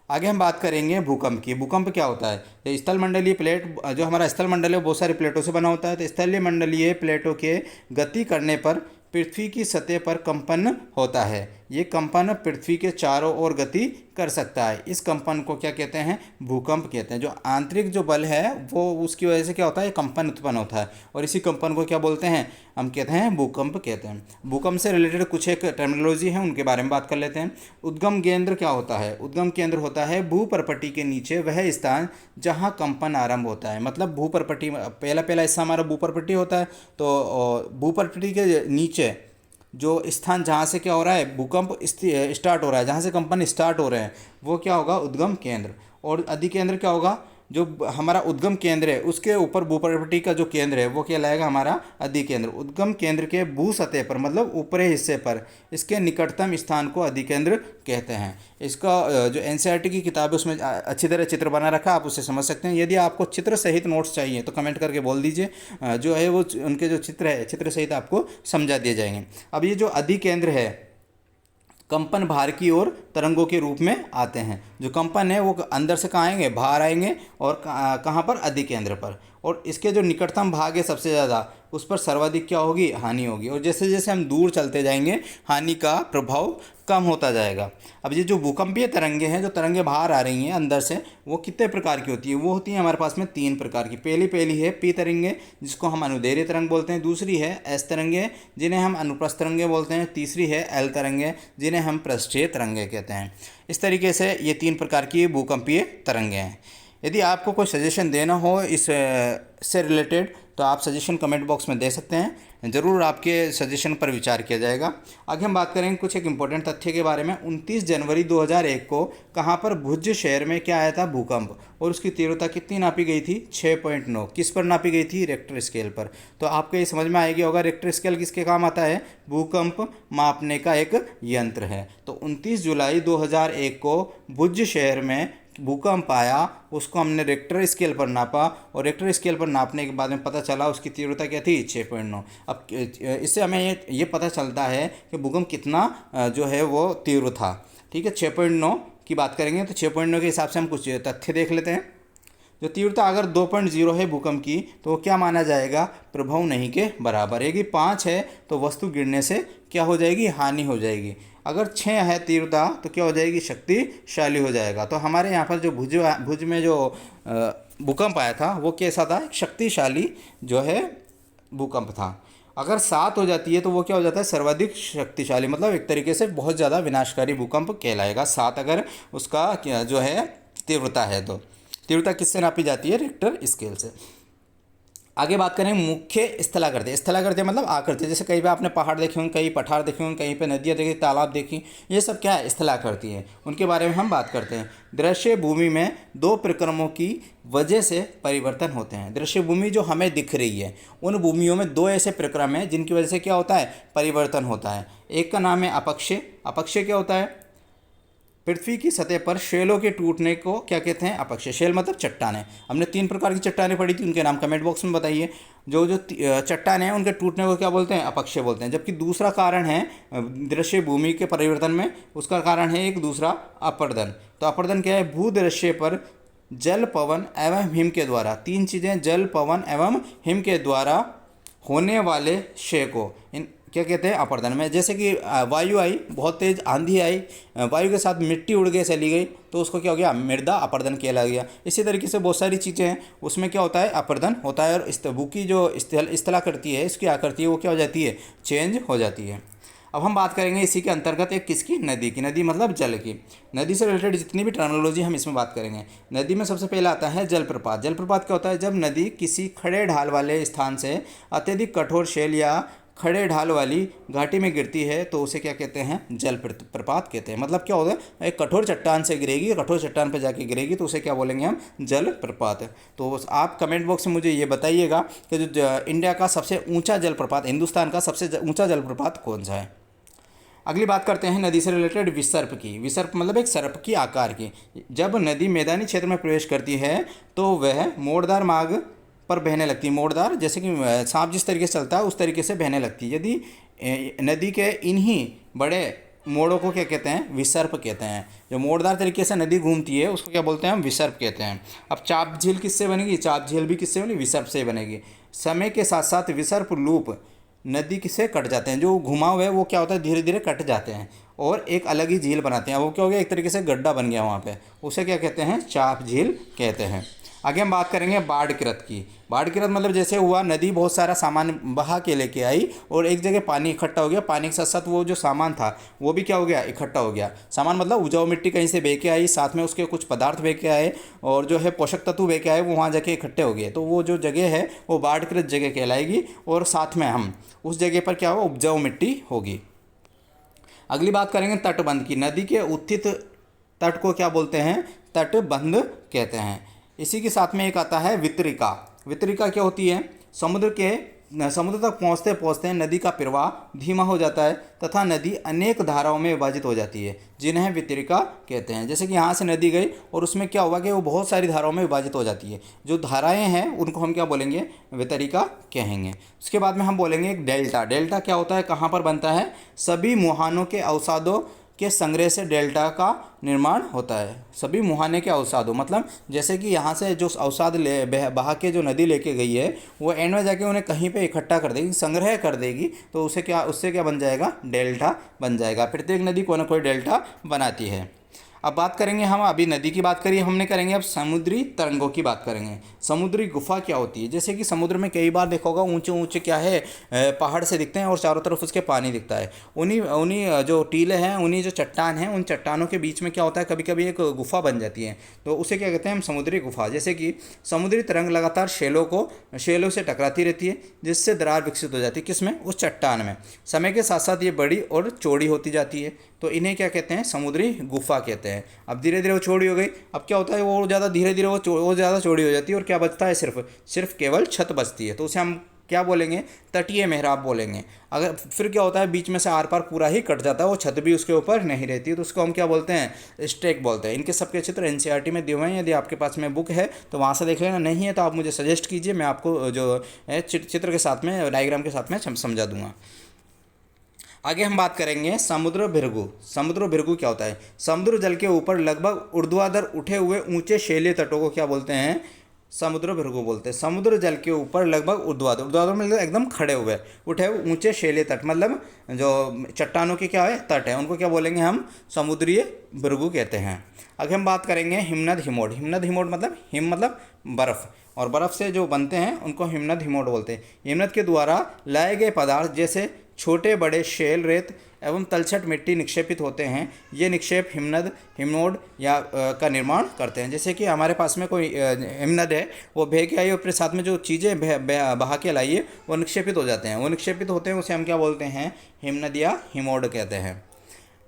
आगे हम बात करेंगे भूकंप की। भूकंप क्या होता है? ये स्थल मंडलीय प्लेट, जो हमारा स्थल मंडल है वो बहुत सारी प्लेटों से बना होता है। तो स्थलीय मंडलीय प्लेटों के गति करने पर पृथ्वी की सतह पर कंपन होता है। ये कंपन पृथ्वी के चारों ओर गति कर सकता है। इस कंपन को क्या कहते हैं? भूकंप कहते हैं। जो आंतरिक जो बल है वो उसकी वजह से क्या होता है? कंपन उत्पन्न होता है, और इसी कंपन को क्या बोलते हैं? हम कहते हैं भूकंप कहते हैं। भूकंप से रिलेटेड कुछ एक टर्मिनोलॉजी है, उनके बारे में बात कर लेते हैं। उद्गम केंद्र क्या होता है? उद्गम केंद्र होता है भूपर्पटी के नीचे वह स्थान जहाँ कंपन आरंभ होता है। मतलब भूपर्पटी, पहला हिस्सा हमारा भूपर्पटी होता है, तो भूपर्पटी के नीचे जो स्थान जहाँ से क्या हो रहा है? भूकंप स्टार्ट हो रहा है, जहाँ से कंपन स्टार्ट हो रहे हैं, वो क्या होगा? उद्गम केंद्र। और अधिकेंद्र क्या होगा? जो हमारा उद्गम केंद्र है उसके ऊपर भूपर्पटी का जो केंद्र है वो क्या लाएगा? हमारा अधिकेंद्र। उद्गम केंद्र के भू सतह पर, मतलब ऊपरी हिस्से पर, इसके निकटतम स्थान को अधिकेंद्र कहते हैं। इसका जो एनसीईआरटी की किताब है उसमें अच्छी तरह चित्र बना रखा है, आप उसे समझ सकते हैं। यदि आपको चित्र सहित नोट्स चाहिए तो कमेंट करके बोल दीजिए, जो है वो उनके जो चित्र है चित्र सहित आपको समझा दिए जाएंगे। अब ये जो अधिकेंद्र है, कंपन बाहर की ओर तरंगों के रूप में आते हैं। जो कंपन है वो अंदर से कहाँ आएंगे? बाहर आएंगे। और कहाँ पर? अधिकेंद्र पर। और इसके जो निकटतम भाग है सबसे ज़्यादा, उस पर सर्वाधिक क्या होगी? हानि होगी। और जैसे जैसे हम दूर चलते जाएंगे हानि का प्रभाव कम होता जाएगा। अब ये जो भूकंपीय तरंगे हैं, जो तरंगे बाहर आ रही हैं अंदर से, वो कितने प्रकार की होती है? वो होती हैं हमारे पास में 3 प्रकार की। पहली है पी तरंगे, जिसको हम अनुदैर्ध्य तरंग बोलते हैं। दूसरी है एस तरंगे, जिन्हें हम अनुप्रस्थ तरंगे बोलते हैं। तीसरी है एल तरंगे, जिन्हें हम पृष्ठीय तरंगे कहते हैं। इस तरीके से ये 3 प्रकार की भूकंपीय तरंगे हैं। यदि आपको कोई सजेशन देना हो इस से रिलेटेड, तो आप सजेशन कमेंट बॉक्स में दे सकते हैं। ज़रूर आपके सजेशन पर विचार किया जाएगा। आगे हम बात करेंगे कुछ एक इम्पोर्टेंट तथ्य के बारे में। 29 जनवरी 2001 को कहाँ पर? भुज शहर में क्या आया था? भूकंप। और उसकी तीव्रता कितनी नापी गई थी? 6.9। किस पर नापी गई थी? रिक्टर स्केल पर। तो आपको ये समझ में आएगी होगा रिक्टर स्केल किसके काम आता है? भूकंप मापने का एक यंत्र है। तो 29 जुलाई 2001 को भुज शहर में भूकंप आया, उसको हमने रिक्टर स्केल पर नापा, और रिक्टर स्केल पर नापने के बाद में पता चला उसकी तीव्रता क्या थी? 6.9। अब इससे हमें ये पता चलता है कि भूकंप कितना जो है वो तीव्र था। ठीक है, 6.9 की बात करेंगे तो 6.9 के हिसाब से हम कुछ तथ्य देख लेते हैं। जो तीव्रता अगर 2.0 है भूकंप की, तो वो क्या माना जाएगा? प्रभाव नहीं के बराबर। यदि 5 है तो वस्तु गिरने से क्या हो जाएगी? हानि हो जाएगी। अगर 6 है तीव्रता तो क्या हो जाएगी? शक्तिशाली हो जाएगा। तो हमारे यहाँ पर जो भुज में जो भूकंप आया था वो कैसा था? शक्तिशाली जो है भूकंप था। अगर 7 हो जाती है तो वो क्या हो जाता है? सर्वाधिक शक्तिशाली, मतलब एक तरीके से बहुत ज़्यादा विनाशकारी भूकंप कहलाएगा। 7 अगर उसका जो है तीव्रता है। तो तीव्रता किससे नापी जाती है? रिक्टर स्केल से। आगे बात करें मुख्य स्थलाकृति। स्थलाकृति मतलब आकृति। जैसे कहीं पे आपने पहाड़ देखे होंगे, कहीं पठार देखे होंगे, कहीं पे नदियाँ देखी, तालाब देखी, ये सब क्या है? स्थलाकृति है। उनके बारे में हम बात करते हैं। दृश्य भूमि में 2 प्रक्रमों की वजह से परिवर्तन होते हैं। दृश्य भूमि जो हमें दिख रही है, उन भूमियों में 2 ऐसे प्रक्रम हैं जिनकी वजह से क्या होता है? परिवर्तन होता है। एक का नाम है अपक्षय। अपक्षय क्या होता है? पृथ्वी की सतह पर शैलों के टूटने को क्या कहते हैं? अपक्षय। शैल मतलब चट्टानें। हमने 3 प्रकार की चट्टानें पढ़ी थी, उनके नाम कमेंट बॉक्स में बताइए। जो चट्टानें हैं उनके टूटने को क्या बोलते हैं? अपक्षय बोलते हैं। जबकि दूसरा कारण है दृश्य भूमि के परिवर्तन में, उसका कारण है एक दूसरा अपर्दन। तो अपर्दन क्या है? भूदृश्य पर जल, पवन एवं हिम के द्वारा, 3 चीज़ें, जल, पवन एवं हिम के द्वारा होने वाले क्षय को क्या कहते हैं? अपर्दन में। जैसे कि वायु आई, बहुत तेज आंधी आई, वायु के साथ मिट्टी उड़ के चली गई, तो उसको क्या हो गया? मृदा अपर्दन कहला गया। इसी तरीके से बहुत सारी चीज़ें हैं, उसमें क्या होता है? अपर्दन होता है। और भू की जो स्थलाकृति है, इसकी आकृति है, वो क्या हो जाती है? चेंज हो जाती है। अब हम बात करेंगे इसी के अंतर्गत एक किसकी? नदी की। नदी मतलब जल की। नदी से रिलेटेड जितनी भी टर्मिनोलॉजी हम इसमें बात करेंगे। नदी में सबसे पहला आता है जलप्रपात। जलप्रपात क्या होता है? जब नदी किसी खड़े ढाल वाले स्थान से अत्यधिक कठोर शैल या खड़े ढाल वाली घाटी में गिरती है तो उसे क्या कहते हैं? जल प्रपात कहते हैं। मतलब क्या होता है? एक कठोर चट्टान से गिरेगी, कठोर चट्टान पर जाके गिरेगी, तो उसे क्या बोलेंगे हम? जल प्रपात। तो आप कमेंट बॉक्स में मुझे ये बताइएगा कि जो इंडिया का सबसे ऊंचा जलप्रपात, हिंदुस्तान का सबसे ऊंचा जलप्रपात कौन सा है। अगली बात करते हैं नदी से रिलेटेड विसर्प की। विसर्प मतलब एक सर्प की आकार की। जब नदी मैदानी क्षेत्र में प्रवेश करती है तो वह मोड़दार मार्ग पर बहने लगती है। मोड़दार, जैसे कि सांप जिस तरीके से चलता है उस तरीके से बहने लगती है। यदि नदी के इन्हीं बड़े मोड़ों को क्या कहते हैं? विसर्प कहते हैं। जो मोड़दार तरीके से नदी घूमती है उसको क्या बोलते हैं? हम विसर्प कहते हैं। अब चाप झील किससे बनेगी? चाप झील भी किससे बनेगी? विसर्प से बनेगी। समय के साथ साथ विसर्प लूप नदी से कट जाते हैं। जो घुमाव है वो क्या होता है? धीरे धीरे कट जाते हैं और एक अलग ही झील बनाते हैं। वो क्या हो गया? एक तरीके से गड्ढा बन गया वहाँ पे, उसे क्या कहते हैं? चाप झील कहते हैं। आगे हम बात करेंगे बाढ़ किरत की। बाढ़ किरत मतलब जैसे हुआ नदी बहुत सारा सामान बहा के लेके आई और एक जगह पानी इकट्ठा हो गया, पानी के साथ साथ वो जो सामान था वो भी क्या हो गया? इकट्ठा हो गया। सामान मतलब उपजाऊ मिट्टी कहीं से बह के आई, साथ में उसके कुछ पदार्थ बह के आए और जो है पोषक तत्व बह के आए, वो वहाँ जाके इकट्ठे हो गए। तो वो जो जगह है वो बाढ़ किरत जगह कहलाएगी और साथ में हम उस जगह पर क्या होगा? उपजाऊ मिट्टी होगी। अगली बात करेंगे तटबंध की। नदी के उत्थित तट को क्या बोलते हैं? तटबंध कहते हैं। इसी के साथ में एक आता है वितरिका। वितरिका क्या होती है? समुद्र तक पहुँचते पहुँचते नदी का प्रवाह धीमा हो जाता है तथा नदी अनेक धाराओं में विभाजित हो जाती है, जिन्हें वितरिका कहते हैं। जैसे कि यहाँ से नदी गई और उसमें क्या हुआ कि वो बहुत सारी धाराओं में विभाजित हो जाती है। जो धाराएं हैं उनको हम क्या बोलेंगे? वितरिका कहेंगे। उसके बाद में हम बोलेंगे एक डेल्टा। डेल्टा क्या होता है? कहाँ पर बनता है? सभी मुहानों के अवसादों के संग्रह से डेल्टा का निर्माण होता है। सभी मुहाने के अवसादों मतलब जैसे कि यहाँ से जो अवसाद बहा के जो नदी लेके गई है वो एंड में जाके उन्हें कहीं पे इकट्ठा कर देगी, संग्रह कर देगी, तो उससे क्या बन जाएगा? डेल्टा बन जाएगा। प्रत्येक नदी कोई ना कोई डेल्टा बनाती है। अब बात करेंगे हम, अभी नदी की बात करिए हमने, करेंगे अब समुद्री तरंगों की बात करेंगे। समुद्री गुफा क्या होती है? जैसे कि समुद्र में कई बार देखा होगा ऊंचे ऊंचे क्या है, पहाड़ से दिखते हैं और चारों तरफ उसके पानी दिखता है। उन्हीं उन्हीं जो टीले हैं, उन्हीं जो चट्टान हैं, उन चट्टानों के बीच में क्या होता है? कभी कभी एक गुफा बन जाती है, तो उसे क्या कहते हैं हम? समुद्री गुफा। जैसे कि समुद्री तरंग लगातार शेलों से टकराती रहती है, जिससे दरार विकसित हो जाती है। किसमें? उस चट्टान में। समय के साथ साथ ये बड़ी और चौड़ी होती जाती है, तो इन्हें क्या कहते हैं? समुद्री गुफा कहते हैं। अब धीरे धीरे वो चौड़ी हो गई, अब क्या होता है? वो ज़्यादा धीरे धीरे वो ज़्यादा चौड़ी हो जाती है और क्या बचता है? सिर्फ केवल छत बचती है, तो उसे हम क्या बोलेंगे? तटीय मेहराब बोलेंगे। अगर फिर क्या होता है? बीच में से आर पार पूरा ही कट जाता है, वो छत भी उसके ऊपर नहीं रहती है, तो उसको हम क्या बोलते हैं? स्टेक बोलते हैं। इनके सबके चित्र एनसीईआरटी में दिए हुए हैं। यदि आपके पास में बुक है तो वहाँ से देख लेना, नहीं है तो आप मुझे सजेस्ट कीजिए, मैं आपको जो है चित्र के साथ में, डायग्राम के साथ में समझा दूंगा। आगे हम बात करेंगे समुद्र भिरगु। समुद्र भिरगु क्या होता है? समुद्र जल के ऊपर लगभग ऊर्ध्वाधर उठे हुए ऊंचे शैलीय तटों को क्या बोलते हैं? समुद्र भिरगु बोलते हैं। समुद्र जल के ऊपर लगभग ऊर्ध्वाधर मतलब एकदम खड़े हुए उठे हुए ऊंचे शैलीय तट, मतलब जो चट्टानों के क्या है? तट है, उनको क्या बोलेंगे हम? समुद्रीय भिरगु कहते हैं। आगे हम बात करेंगे हिमनद हिमोड। हिमनद हिमोड मतलब हिम मतलब बर्फ़, और बर्फ़ से जो बनते हैं उनको हिमनद हिमोड बोलते हैं। हिमनद के द्वारा लाए गए पदार्थ जैसे छोटे बड़े शेल, रेत एवं तलछट मिट्टी निक्षेपित होते हैं। ये निक्षेप हिमनद हिमनोड का निर्माण करते हैं। जैसे कि हमारे पास में कोई हिमनद है, वो बह के आई और फिर साथ में जो चीज़ें बहा के लाइए वो निक्षेपित हो जाते हैं। वो निक्षेपित होते हैं, उसे हम क्या बोलते हैं? हिमनद या हिमोड कहते हैं।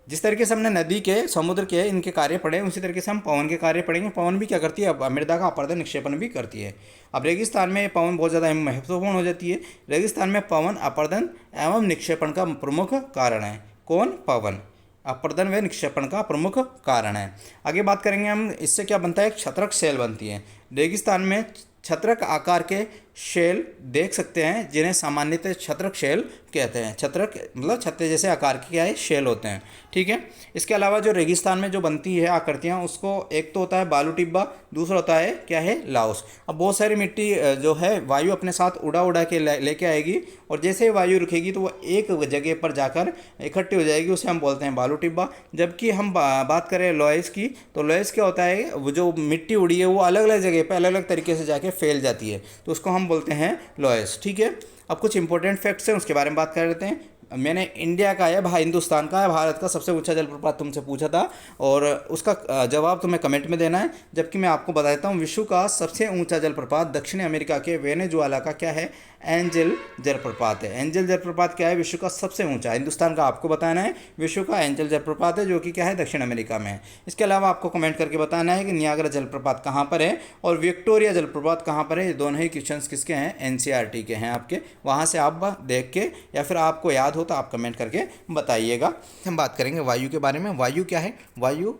जिस तरीके से हमने नदी के, समुद्र के इनके कार्य पढ़े, उसी तरीके से हम पवन के कार्य पढ़ेंगे। पवन भी क्या करती है? मृदा का अपर्दन निक्षेपण भी करती है। अब रेगिस्तान में पवन बहुत ज़्यादा महत्वपूर्ण हो जाती है। रेगिस्तान में पवन अपर्दन एवं निक्षेपण का प्रमुख कारण है। कौन? पवन अपर्दन व निक्षेपण का प्रमुख कारण है। आगे बात करेंगे हम, इससे क्या बनता है? एक छत्रक शैल बनती है। रेगिस्तान में छत्रक आकार के शैल देख सकते हैं, जिन्हें सामान्यतः छत्रक शैल कहते हैं। छत्रक मतलब छत्ते जैसे आकार के क्या है? शैल होते हैं। ठीक है। इसके अलावा जो रेगिस्तान में जो बनती है आकृतियाँ, उसको एक तो होता है बालू टिब्बा, दूसरा होता है क्या है? लाओस। अब बहुत सारी मिट्टी जो है वायु अपने साथ उड़ा के लेके आएगी, और जैसे ही वायु रुकेगी तो वो एक जगह पर जाकर इकट्ठी हो जाएगी, उसे हम बोलते हैं बालू टिब्बा। जबकि हम बात करें लॉयस की, तो लॉयस क्या होता है? वो जो मिट्टी उड़ी है वो अलग अलग जगह पर अलग अलग तरीके से जाके फैल जाती है, तो उसको हम बोलते हैं लॉयस। ठीक है। अब कुछ इंपॉर्टेंट फैक्ट्स हैं, उसके बारे में बात कर लेते हैं। मैंने इंडिया का है, हिंदुस्तान का है, भारत का सबसे ऊंचा जलप्रपात तुमसे पूछा था, और उसका जवाब तुम्हें कमेंट में देना है। जबकि मैं आपको बता देता हूँ, विश्व का सबसे ऊंचा जलप्रपात दक्षिण अमेरिका के वेनेजुएला का क्या है? एंजल जलप्रपात है। एंजल जलप्रपात क्या है? विश्व का सबसे ऊंचा। हिंदुस्तान का आपको बताना है, विश्व का एंजल जलप्रपात है, जो कि क्या है? दक्षिण अमेरिका में है। इसके अलावा आपको कमेंट करके बताना है कि नियाग्रा जलप्रपात कहाँ पर है और विक्टोरिया जलप्रपात कहाँ पर है। ये दोनों ही क्वेश्चंस किसके हैं? एनसीईआरटी के हैं आपके। वहाँ से आप देख के, या फिर आपको याद हो तो आप कमेंट करके बताइएगा। हम बात करेंगे वायु के बारे में। वायु क्या है? वायु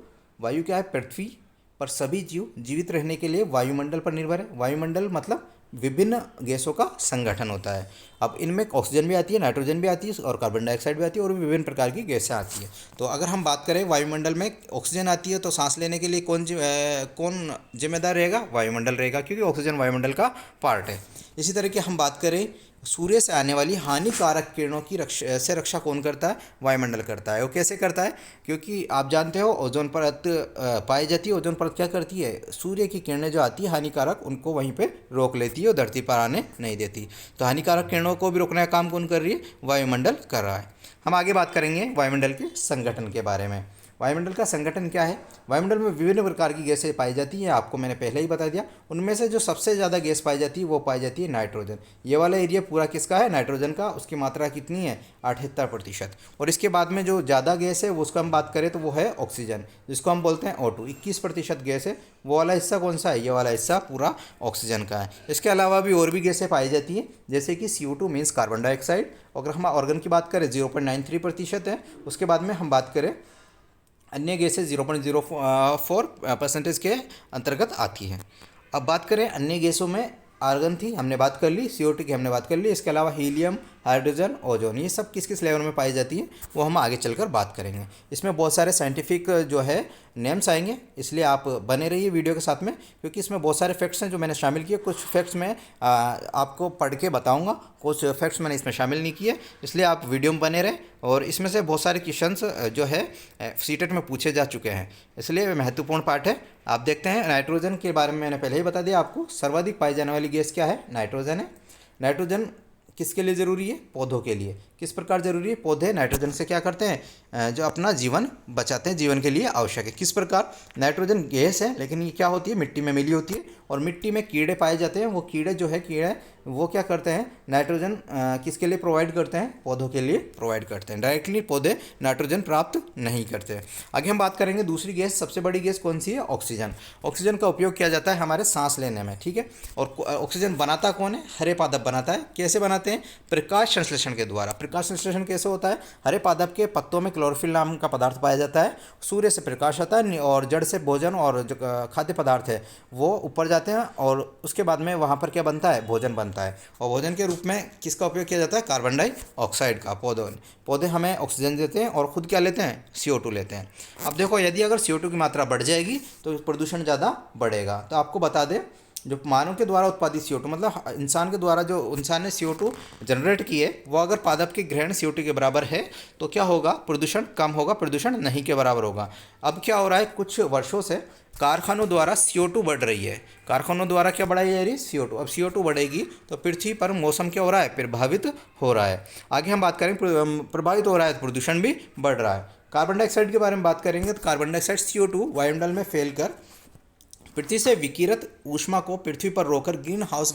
क्या है? पृथ्वी पर सभी जीव जीवित रहने के लिए वायुमंडल पर निर्भर है। वायुमंडल मतलब विभिन्न गैसों का संगठन होता है। अब इनमें ऑक्सीजन भी आती है, नाइट्रोजन भी आती है और कार्बन डाइऑक्साइड भी आती है और भी विभिन्न प्रकार की गैसें आती है। तो अगर हम बात करें वायुमंडल में ऑक्सीजन आती है तो सांस लेने के लिए कौन जिम्मेदार रहेगा? वायुमंडल रहेगा, क्योंकि ऑक्सीजन वायुमंडल का पार्ट है। इसी तरह की हम बात करें सूर्य से आने वाली हानिकारक किरणों की रक्षा कौन करता है? वायुमंडल करता है। वो कैसे करता है? क्योंकि आप जानते हो ओजोन परत पाई जाती है। ओजोन परत क्या करती है? सूर्य की किरणें जो आती है हानिकारक, उनको वहीं पे रोक लेती है और धरती पर आने नहीं देती। तो हानिकारक किरणों को भी रोकने का काम कौन कर रही है? वायुमंडल कर रहा है। हम आगे बात करेंगे वायुमंडल के संगठन के बारे में। वायुमंडल का संगठन क्या है? वायुमंडल में विभिन्न प्रकार की गैसें पाई जाती हैं, आपको मैंने पहले ही बता दिया। उनमें से जो सबसे ज़्यादा गैस पाई जाती है वो पाई जाती है नाइट्रोजन। ये वाला एरिया पूरा किसका है? नाइट्रोजन का। उसकी मात्रा कितनी है? 78%। और इसके बाद में जो ज़्यादा गैस है वो उसका हम बात करें तो वो है ऑक्सीजन, जिसको हम बोलते हैं O2। 21% गैस है। वो वाला हिस्सा कौन सा है? ये वाला हिस्सा पूरा ऑक्सीजन का है। इसके अलावा भी और भी गैसें पाई जाती हैं, जैसे कि CO2 मीन्स कार्बन डाइऑक्साइड। अगर हम ऑर्गन की बात करें 0.93% है। उसके बाद में हम बात करें अन्य गैसें 0.04% के अंतर्गत आती हैं। अब बात करें अन्य गैसों में, आर्गन थी, हमने बात कर ली, CO2 की हमने बात कर ली। इसके अलावा हीलियम, हाइड्रोजन, ओजोन, ये सब किस किस लेवल में पाई जाती है वो हम आगे चलकर बात करेंगे। इसमें बहुत सारे साइंटिफिक जो है नेम्स आएंगे, इसलिए आप बने रहिए वीडियो के साथ में, क्योंकि इसमें बहुत सारे फैक्ट्स हैं जो मैंने शामिल किए। कुछ फैक्ट्स मैं आपको पढ़ के बताऊंगा, कुछ फैक्ट्स मैंने इसमें शामिल नहीं किए, इसलिए आप वीडियो में बने रहें। और इसमें से बहुत सारे क्वेश्चंस जो है सीटेट में पूछे जा चुके हैं, इसलिए महत्वपूर्ण पार्ट है। आप देखते हैं नाइट्रोजन के बारे में मैंने पहले ही बता दिया आपको। सर्वाधिक पाई जाने वाली गैस क्या है? नाइट्रोजन है। नाइट्रोजन किसके लिए ज़रूरी है? पौधों के लिए। किस प्रकार ज़रूरी है? पौधे नाइट्रोजन से क्या करते हैं? जो अपना जीवन बचाते हैं, जीवन के लिए आवश्यक है। किस प्रकार? नाइट्रोजन गैस है, लेकिन ये क्या होती है? मिट्टी में मिली होती है, और मिट्टी में कीड़े पाए जाते हैं। वो कीड़े जो है कीड़े वो क्या करते हैं? नाइट्रोजन किसके लिए प्रोवाइड करते हैं? पौधों के लिए प्रोवाइड करते हैं। डायरेक्टली पौधे नाइट्रोजन प्राप्त नहीं करते। आगे हम बात करेंगे दूसरी गैस, सबसे बड़ी गैस कौन सी है? ऑक्सीजन। ऑक्सीजन का उपयोग किया जाता है हमारे सांस लेने में, ठीक है। और ऑक्सीजन बनाता कौन है? हरे पादप बनाता है। कैसे बनाते हैं? प्रकाश संश्लेषण के द्वारा। प्रकाश संश्लेषण कैसे होता है? हरे पादप के पत्तों में क्लोरोफिल नाम का पदार्थ पाया जाता है। सूर्य से प्रकाश आता है और जड़ से भोजन और जो खाद्य पदार्थ है वो ऊपर जाते हैं, और उसके बाद में वहाँ पर क्या बनता है? भोजन बनता है। और भोजन के रूप में किसका उपयोग किया जाता है? कार्बन डाइऑक्साइड का। पौधे हमें ऑक्सीजन देते हैं और खुद क्या लेते हैं? CO2 लेते हैं। अब देखो, यदि अगर CO2 की मात्रा बढ़ जाएगी तो प्रदूषण ज़्यादा बढ़ेगा। तो आपको बता दें, जो मानव के द्वारा उत्पादित CO2, मतलब इंसान के द्वारा जो इंसान ने CO2 जनरेट की है, वो अगर पादप के ग्रहण CO2 के बराबर है तो क्या होगा? प्रदूषण कम होगा, प्रदूषण नहीं के बराबर होगा। अब क्या हो रहा है? कुछ वर्षों से कारखानों द्वारा CO2 बढ़ रही है। कारखानों द्वारा क्या बढ़ाई जा रही है? CO2। अब CO2 बढ़ेगी तो पृथ्वी पर मौसम क्या हो रहा है? प्रभावित हो रहा है। आगे हम बात करें, प्रभावित हो रहा है तो प्रदूषण भी बढ़ रहा है। कार्बन डाइऑक्साइड के बारे में बात करेंगे तो कार्बन डाइऑक्साइड CO2 वायुमंडल में फैलकर पृथ्वी से विकिरित ऊष्मा को पृथ्वी पर रोककर ग्रीन हाउस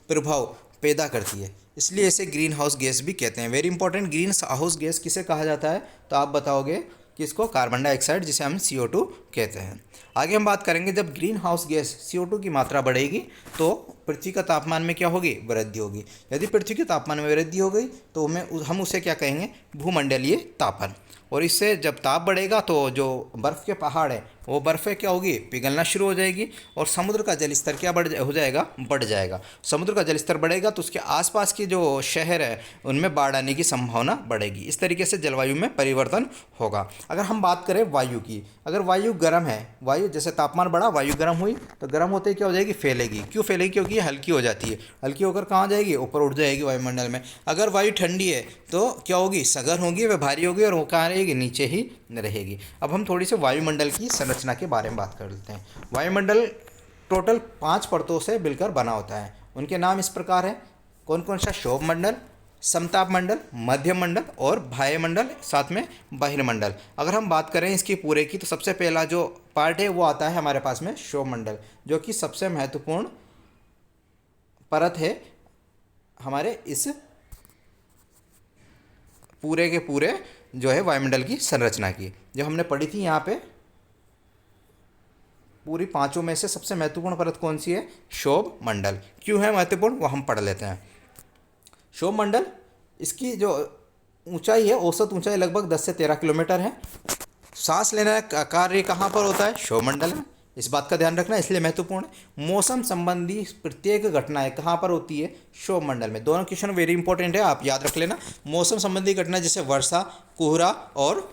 प्रभाव पैदा करती है, इसलिए इसे ग्रीन हाउस गैस भी कहते हैं। Very important, green house gas किसे कहा जाता है? तो आप बताओगे किसको? कार्बन डाइऑक्साइड, जिसे हम CO2 कहते हैं। आगे हम बात करेंगे, जब ग्रीन हाउस गैस CO2 की मात्रा बढ़ेगी तो पृथ्वी का तापमान में क्या होगी? वृद्धि होगी। यदि पृथ्वी के तापमान में वृद्धि हो गई तो हम उसे क्या कहेंगे? भूमंडलीय तापन। और इससे जब ताप बढ़ेगा तो जो बर्फ़ के पहाड़ हैं वो बर्फ़ें क्या होगी? पिघलना शुरू हो जाएगी, और समुद्र का जल स्तर क्या हो जाएगा? बढ़ जाएगा। समुद्र का जल स्तर बढ़ेगा तो उसके आसपास के जो शहर है उनमें बाढ़ आने की संभावना बढ़ेगी। इस तरीके से जलवायु में परिवर्तन होगा। अगर हम बात करें वायु की, अगर वायु गर्म है, वायु जैसे तापमान बढ़ा, वायु गर्म हुई, तो गर्म होते ही क्या हो जाएगी? फैलेगी। क्यों फैलेगी? क्योंकि ये हल्की हो जाती है। हल्की होकर कहाँ जाएगी? ऊपर उठ जाएगी वायुमंडल में। अगर वायु ठंडी है तो क्या होगी? सघन होगी, वह भारी होगी, और वो कहाँ रहेगी? नीचे ही रहेगी। अब हम थोड़ी सी वायुमंडल की संरचना के बारे में बात कर लेते हैं। वायुमंडल टोटल 5 परतों से मिलकर बना होता है। उनके नाम इस प्रकार है। कौन कौन सा? क्षोभ मंडल, समताप मंडल, मध्यम मंडल और बाह्य मंडल, साथ में बहिर्मंडल। अगर हम बात करें इसकी पूरे की, तो सबसे पहला जो पार्ट है वो आता है हमारे पास में क्षोभ मंडल, जो कि सबसे महत्वपूर्ण परत है हमारे इस पूरे के पूरे जो है वायुमंडल की संरचना की, जो हमने पढ़ी थी यहाँ पे। पूरी 5 में से सबसे महत्वपूर्ण परत कौन सी है? क्षोभ मंडल। क्यों है महत्वपूर्ण वो हम पढ़ लेते हैं। क्षोभ मंडल, इसकी जो ऊंचाई है, औसत ऊंचाई लगभग 10 से 13 किलोमीटर है। सांस लेने का कार्य कहाँ पर होता है? क्षोभ मंडल में। इस बात का ध्यान रखना इसलिए महत्वपूर्ण है। मौसम संबंधी प्रत्येक घटनाएं कहाँ पर होती है? क्षोभ मंडल में। दोनों क्वेश्चन वेरी इंपॉर्टेंट है, आप याद रख लेना। मौसम संबंधी घटना जैसे वर्षा, कोहरा और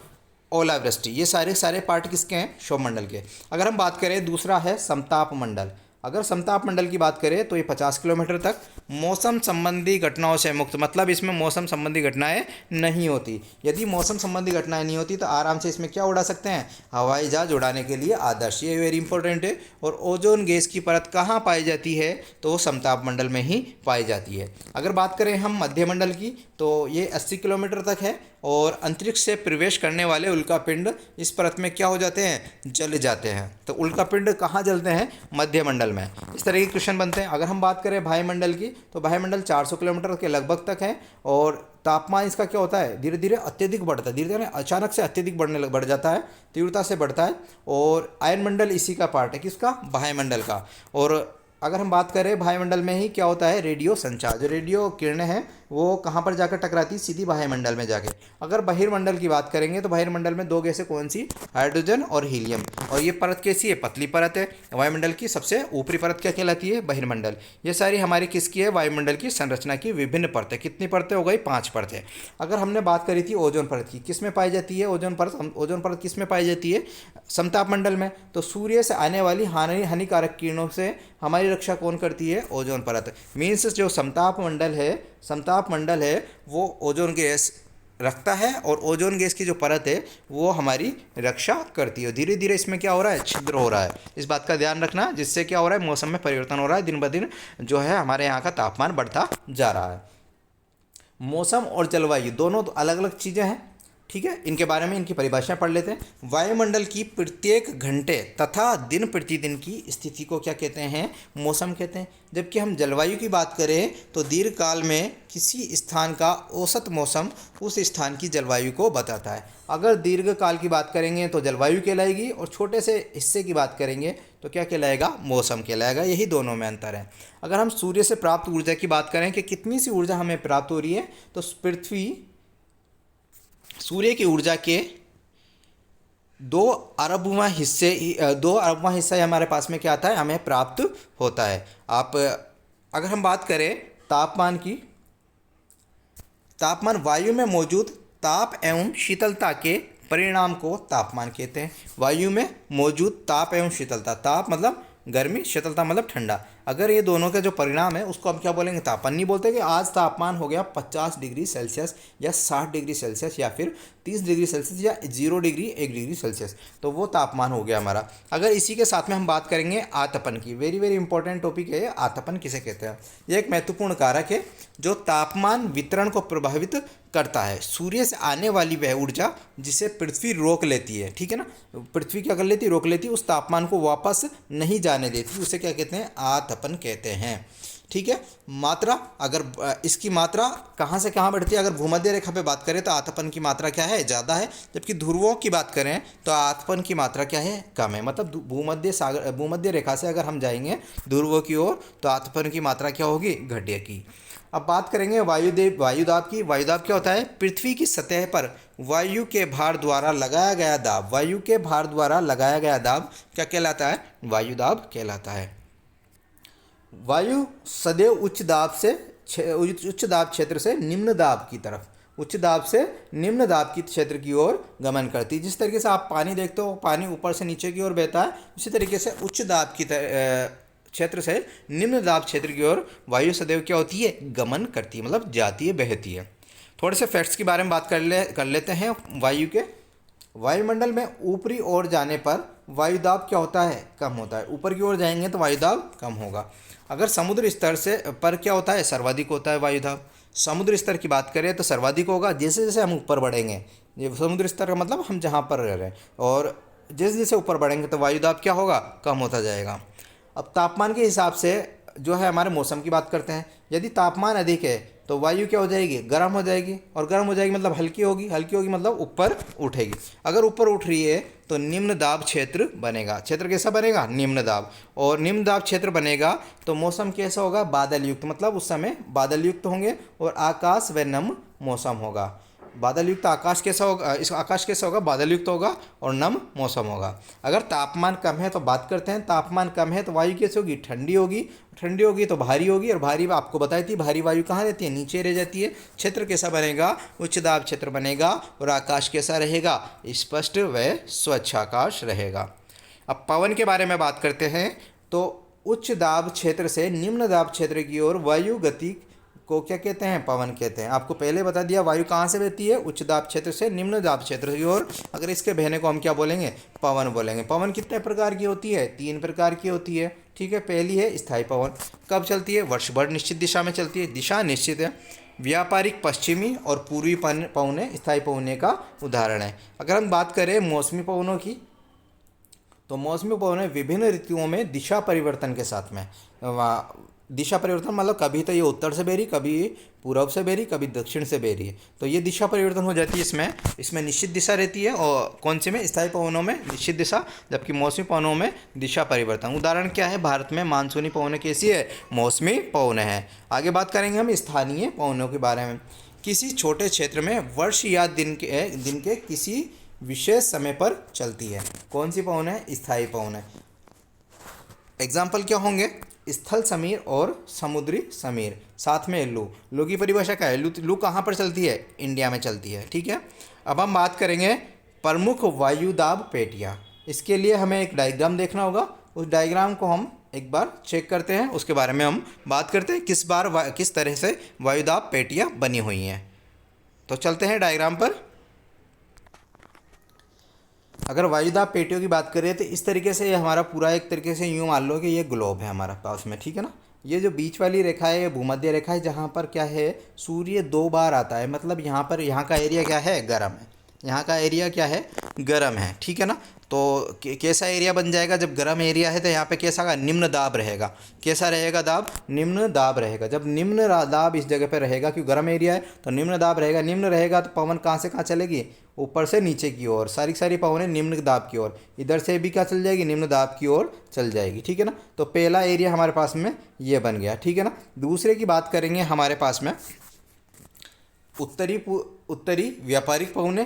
ओलावृष्टि, ये सारे पार्ट किसके हैं? क्षोभ मंडल के। अगर हम बात करें, दूसरा है समताप मंडल। अगर समताप मंडल की बात करें तो ये 50 किलोमीटर तक मौसम संबंधी घटनाओं से मुक्त, मतलब इसमें मौसम संबंधी घटनाएं नहीं होती। यदि मौसम संबंधी घटनाएं नहीं होती तो आराम से इसमें क्या उड़ा सकते हैं? हवाई जहाज उड़ाने के लिए आदर्श, ये वेरी इंपॉर्टेंट है। और ओजोन गैस की परत कहाँ पाई जाती है? तो वो समताप मंडल में ही पाई जाती है। अगर बात करें हम मध्य मंडल की तो ये 80 किलोमीटर तक है और अंतरिक्ष से प्रवेश करने वाले उल्कापिंड इस परत में क्या हो जाते हैं? जल जाते हैं। तो उल्कापिंड कहाँ जलते हैं? मध्य मंडल में। इस तरह के क्वेश्चन बनते हैं। अगर हम बात करें वायुमंडल की तो वायुमंडल 400 किलोमीटर के लगभग तक है और तापमान इसका क्या होता है? धीरे धीरे अत्यधिक बढ़ता है, धीरे धीरे अचानक से अत्यधिक बढ़ जाता है, तीव्रता से बढ़ता है। और आयनमंडल इसी का पार्ट है, किसका? वायुमंडल का। और अगर हम बात करें वायुमंडल में ही क्या होता है? रेडियो संचार, जो रेडियो किरणें हैं वो कहाँ पर जाकर टकराती है? सीधी वायुमंडल में जाके। अगर बहिर्मंडल की बात करेंगे तो बहिर्मंडल में दो गैसें कौन सी? हाइड्रोजन और हीलियम। और ये परत कैसी है? पतली परत है। वायुमंडल की सबसे ऊपरी परत क्या कहलाती है? बहिर्मंडल। ये सारी हमारी किसकी है? वायुमंडल की संरचना की विभिन्न परतें। कितनी परतें हो गई? 5 परतें। अगर हमने बात करी थी ओजोन परत की, किस में पाई जाती है ओजोन परत? ओजोन परत किस में पाई जाती है? समताप मंडल में। तो सूर्य से आने वाली हानिकारक किरणों से हमारी रक्षा कौन करती है? ओजोन परत। मीन्स जो समताप मंडल है वो ओजोन गैस रखता है और ओजोन गैस की जो परत है वो हमारी रक्षा करती है। धीरे धीरे इसमें क्या हो रहा है? छिद्र हो रहा है। इस बात का ध्यान रखना, जिससे क्या हो रहा है? मौसम में परिवर्तन हो रहा है, दिन ब दिन जो है हमारे यहाँ का तापमान बढ़ता जा रहा है। मौसम और जलवायु दोनों तो अलग अलग चीज़ें हैं, ठीक है। इनके बारे में इनकी परिभाषाएं पढ़ लेते हैं। वायुमंडल की प्रत्येक घंटे तथा दिन प्रतिदिन की स्थिति को क्या कहते हैं? मौसम कहते हैं। जबकि हम जलवायु की बात करें तो दीर्घकाल में किसी स्थान का औसत मौसम उस स्थान की जलवायु को बताता है। अगर दीर्घकाल की बात करेंगे तो जलवायु कहलाएगी और छोटे से हिस्से की बात करेंगे तो क्या कहलाएगा? मौसम कहलाएगा। यही दोनों में अंतर है। अगर हम सूर्य से प्राप्त ऊर्जा की बात करें कि कितनी सी ऊर्जा हमें प्राप्त हो रही है, तो सूर्य की ऊर्जा के 2 अरबवां हिस्सा हमारे पास में क्या आता है? हमें प्राप्त होता है। अगर हम बात करें तापमान की, तापमान वायु में मौजूद ताप एवं शीतलता के परिणाम को तापमान कहते हैं। वायु में मौजूद ताप एवं शीतलता, ताप मतलब गर्मी, शीतलता मतलब ठंडा, अगर ये दोनों का जो परिणाम है उसको हम क्या बोलेंगे? तापमान। नहीं बोलते कि आज तापमान हो गया 50 डिग्री सेल्सियस या 60 डिग्री सेल्सियस या फिर 30 डिग्री सेल्सियस या 0 डिग्री 1 डिग्री सेल्सियस, तो वो तापमान हो गया हमारा। अगर इसी के साथ में हम बात करेंगे आतपन की, वेरी वेरी इंपॉर्टेंट टॉपिक है ये, आतपन किसे कहते हैं? ये एक महत्वपूर्ण कारक है जो तापमान वितरण को प्रभावित करता है। सूर्य से आने वाली वह ऊर्जा जिसे पृथ्वी रोक लेती है, ठीक है ना, पृथ्वी क्या कर लेती है? रोक लेती है, उस तापमान को वापस नहीं जाने देती, उसे क्या कहते हैं? आतपन कहते हैं, ठीक है। मात्रा, अगर इसकी मात्रा कहाँ से कहाँ बढ़ती है? अगर भूमध्य रेखा पे बात करें तो आतपन की मात्रा क्या है? ज़्यादा है, जबकि ध्रुवों की बात करें तो आतपन की मात्रा क्या है? कम है। मतलब भूमध्य रेखा से अगर हम जाएंगे ध्रुवों की ओर तो आतपन की मात्रा क्या होगी? घटेगी। अब बात करेंगे वायुदाब की। वायुदाब क्या होता है? पृथ्वी की सतह पर वायु के भार द्वारा लगाया गया दाब। वायु के भार द्वारा लगाया गया दाब क्या कहलाता है? वायुदाब कहलाता है। वायु सदैव उच्च दाब क्षेत्र से निम्न दाब की तरफ, उच्च दाब से निम्न दाब की क्षेत्र की ओर गमन करती है। जिस तरीके से आप पानी देखते हो, पानी ऊपर से नीचे की ओर बहता है, उसी तरीके से उच्च दाब की क्षेत्र से निम्न दाब क्षेत्र की ओर वायु सदैव क्या होती है? गमन करती है, मतलब जाती है, बहती है। थोड़े से फैक्ट्स के बारे में बात कर लेते हैं वायु के। वायुमंडल में ऊपरी ओर जाने पर वायुदाब क्या होता है? कम होता है। ऊपर की ओर जाएंगे तो वायुदाब कम होगा। अगर समुद्र स्तर से पर क्या होता है? सर्वाधिक होता है वायुदाब। समुद्र स्तर की बात करें तो सर्वाधिक होगा जैसे जैसे हम ऊपर बढ़ेंगे। ये समुद्र स्तर का मतलब हम जहाँ पर रह रहे हैं, और जैसे जैसे ऊपर बढ़ेंगे तो वायुदाब क्या होगा? कम होता जाएगा। अब तापमान के हिसाब से जो है हमारे मौसम की बात करते हैं। यदि तापमान अधिक है तो वायु क्या हो जाएगी? गर्म हो जाएगी, और गर्म हो जाएगी मतलब हल्की होगी, हल्की होगी मतलब ऊपर उठेगी। अगर ऊपर उठ रही है तो निम्न दाब क्षेत्र बनेगा। क्षेत्र कैसा बनेगा? निम्न दाब। और निम्न दाब क्षेत्र बनेगा तो मौसम कैसा होगा? बादल युक्त, मतलब उस समय बादल युक्त होंगे और आकाश व नम मौसम होगा। बादल युक्त आकाश कैसा होगा, इस आकाश कैसा होगा, बादल युक्त होगा और नम मौसम होगा। अगर तापमान कम है तो बात करते हैं, तापमान कम है तो वायु कैसी होगी, ठंडी होगी, ठंडी होगी तो भारी होगी, और भारी आपको बताई थी भारी वायु कहाँ रहती है, नीचे रह जाती है। क्षेत्र कैसा बनेगा, उच्च दाब क्षेत्र बनेगा, और आकाश कैसा रहेगा, स्पष्ट व स्वच्छ आकाश रहेगा। अब पवन के बारे में बात करते हैं, तो उच्च दाब क्षेत्र से निम्न दाब क्षेत्र की ओर वायु गति को क्या कहते हैं, पवन कहते हैं। आपको पहले बता दिया वायु कहाँ से बहती है, उच्च दाब क्षेत्र से निम्न दाब क्षेत्र की ओर। अगर इसके बहने को हम क्या बोलेंगे, पवन बोलेंगे। पवन कितने प्रकार की होती है, 3 प्रकार की होती है, ठीक है। पहली है स्थायी पवन, कब चलती है, वर्ष भर निश्चित दिशा में चलती है, दिशा निश्चित है। व्यापारिक पश्चिमी और पूर्वी पवनें स्थायी पवनों का उदाहरण है। अगर हम बात करें मौसमी पवनों की, तो मौसमी पवनें विभिन्न ऋतुओं में दिशा परिवर्तन के साथ में, दिशा परिवर्तन मतलब कभी तो ये उत्तर से बह रही, कभी पूर्व से बह रही, कभी दक्षिण से बह रही है, तो ये दिशा परिवर्तन हो जाती है। इसमें निश्चित दिशा रहती है, और कौन से में, स्थायी पवनों में निश्चित दिशा, जबकि मौसमी पवनों में दिशा परिवर्तन। उदाहरण क्या है, भारत में मानसूनी पवनें कैसी है, मौसमी पवनें हैं। आगे बात करेंगे हम स्थानीय पवनों के बारे में। किसी छोटे क्षेत्र में वर्ष या दिन के किसी विशेष समय पर चलती है, कौन सी पवन है, स्थायी पवन है। एग्जाम्पल क्या होंगे, स्थल समीर और समुद्री समीर, साथ में लू की परिभाषा क्या है, लू कहाँ पर चलती है, इंडिया में चलती है, ठीक है। अब हम बात करेंगे प्रमुख वायुदाब पेटियाँ। इसके लिए हमें एक डायग्राम देखना होगा, उस डायग्राम को हम एक बार चेक करते हैं, उसके बारे में हम बात करते हैं किस तरह से वायुदाब पेटियाँ बनी हुई हैं। तो चलते हैं डायग्राम पर। अगर वायुदाब पेटियों की बात करें तो इस तरीके से ये हमारा पूरा एक तरीके से यूँ मान लो कि ये ग्लोब है हमारा पास में, ठीक है ना। ये जो बीच वाली रेखा है ये भूमध्य रेखा है, जहाँ पर क्या है, सूर्य 2 बार आता है, मतलब यहाँ का एरिया क्या है, गर्म है, यहाँ का एरिया क्या है, गर्म है, ठीक है ना। तो कैसा एरिया बन जाएगा, जब गर्म एरिया है तो यहाँ पे कैसा का निम्न दाब रहेगा, कैसा रहेगा दाब, निम्न दाब रहेगा। जब निम्न दाब इस जगह पे रहेगा, क्योंकि गर्म एरिया है तो निम्न दाब रहेगा, निम्न रहेगा तो पवन कहाँ से कहाँ चलेगी, ऊपर से नीचे की ओर, सारी पवनें निम्न दाब की ओर, इधर से भी क्या चल जाएगी, निम्न दाब की ओर चल जाएगी, ठीक है ना। तो पहला एरिया हमारे पास में ये बन गया, ठीक है ना। दूसरे की बात करेंगे हमारे पास में उत्तरी व्यापारिक पवनें।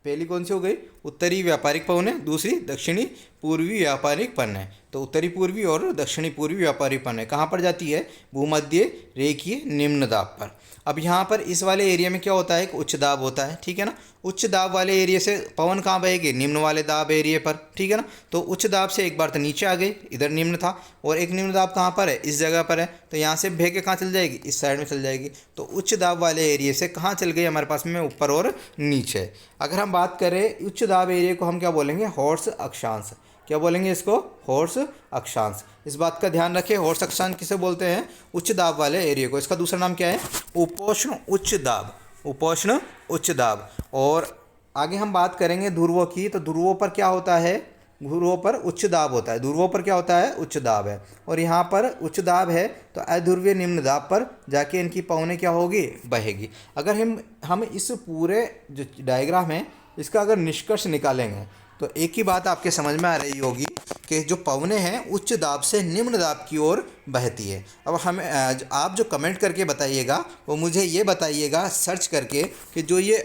पहली कौन सी हो गई, उत्तरी व्यापारिक पवनें, दूसरी दक्षिणी पूर्वी व्यापारिक पवनें। तो उत्तरी पूर्वी और दक्षिणी पूर्वी व्यापारिक पवनें कहाँ पर जाती है, भूमध्य रेखीय निम्न दाब पर। अब यहाँ पर इस वाले एरिया में क्या होता है, एक उच्च दाब होता है, ठीक है ना। उच्च दाब वाले एरिया से पवन कहाँ बहेगी, निम्न वाले दाब एरिया पर, ठीक है ना। तो उच्च दाब से एक बार तो नीचे आ गई, इधर निम्न था, और एक निम्न दाब कहाँ पर है, इस जगह पर है, तो यहाँ से बह के कहाँ चल जाएगी, इस साइड में चल जाएगी। तो उच्च दाब वाले एरिया से कहाँ चल गई हमारे पास में, ऊपर और नीचे। अगर हम बात करें उच्च दाब एरिया को हम क्या बोलेंगे, हॉर्स अक्षांश। क्या बोलेंगे इसको, हॉर्स अक्षांश। इस बात का ध्यान रखें, हॉर्स अक्षांश किसे बोलते हैं, उच्च दाब वाले एरिया को। इसका दूसरा नाम क्या है, उपोष्ण उच्च दाब, उपोष्ण उच्च दाब। और आगे हम बात करेंगे ध्रुवों की, तो ध्रुवों पर क्या होता है, ध्रुवों पर उच्च दाब होता है, ध्रुवों पर क्या होता है, उच्च दाब है। और यहाँ पर उच्च दाब है तो अध्रुवीय निम्न दाब पर जाके इनकी पवनें क्या होगी, बहेगी। अगर हम इस पूरे जो डायग्राम है इसका अगर निष्कर्ष निकालेंगे तो एक ही बात आपके समझ में आ रही होगी कि जो पवनें हैं उच्च दाब से निम्न दाब की ओर बहती है। अब हमें आप जो कमेंट करके बताइएगा वो मुझे ये बताइएगा सर्च करके कि जो ये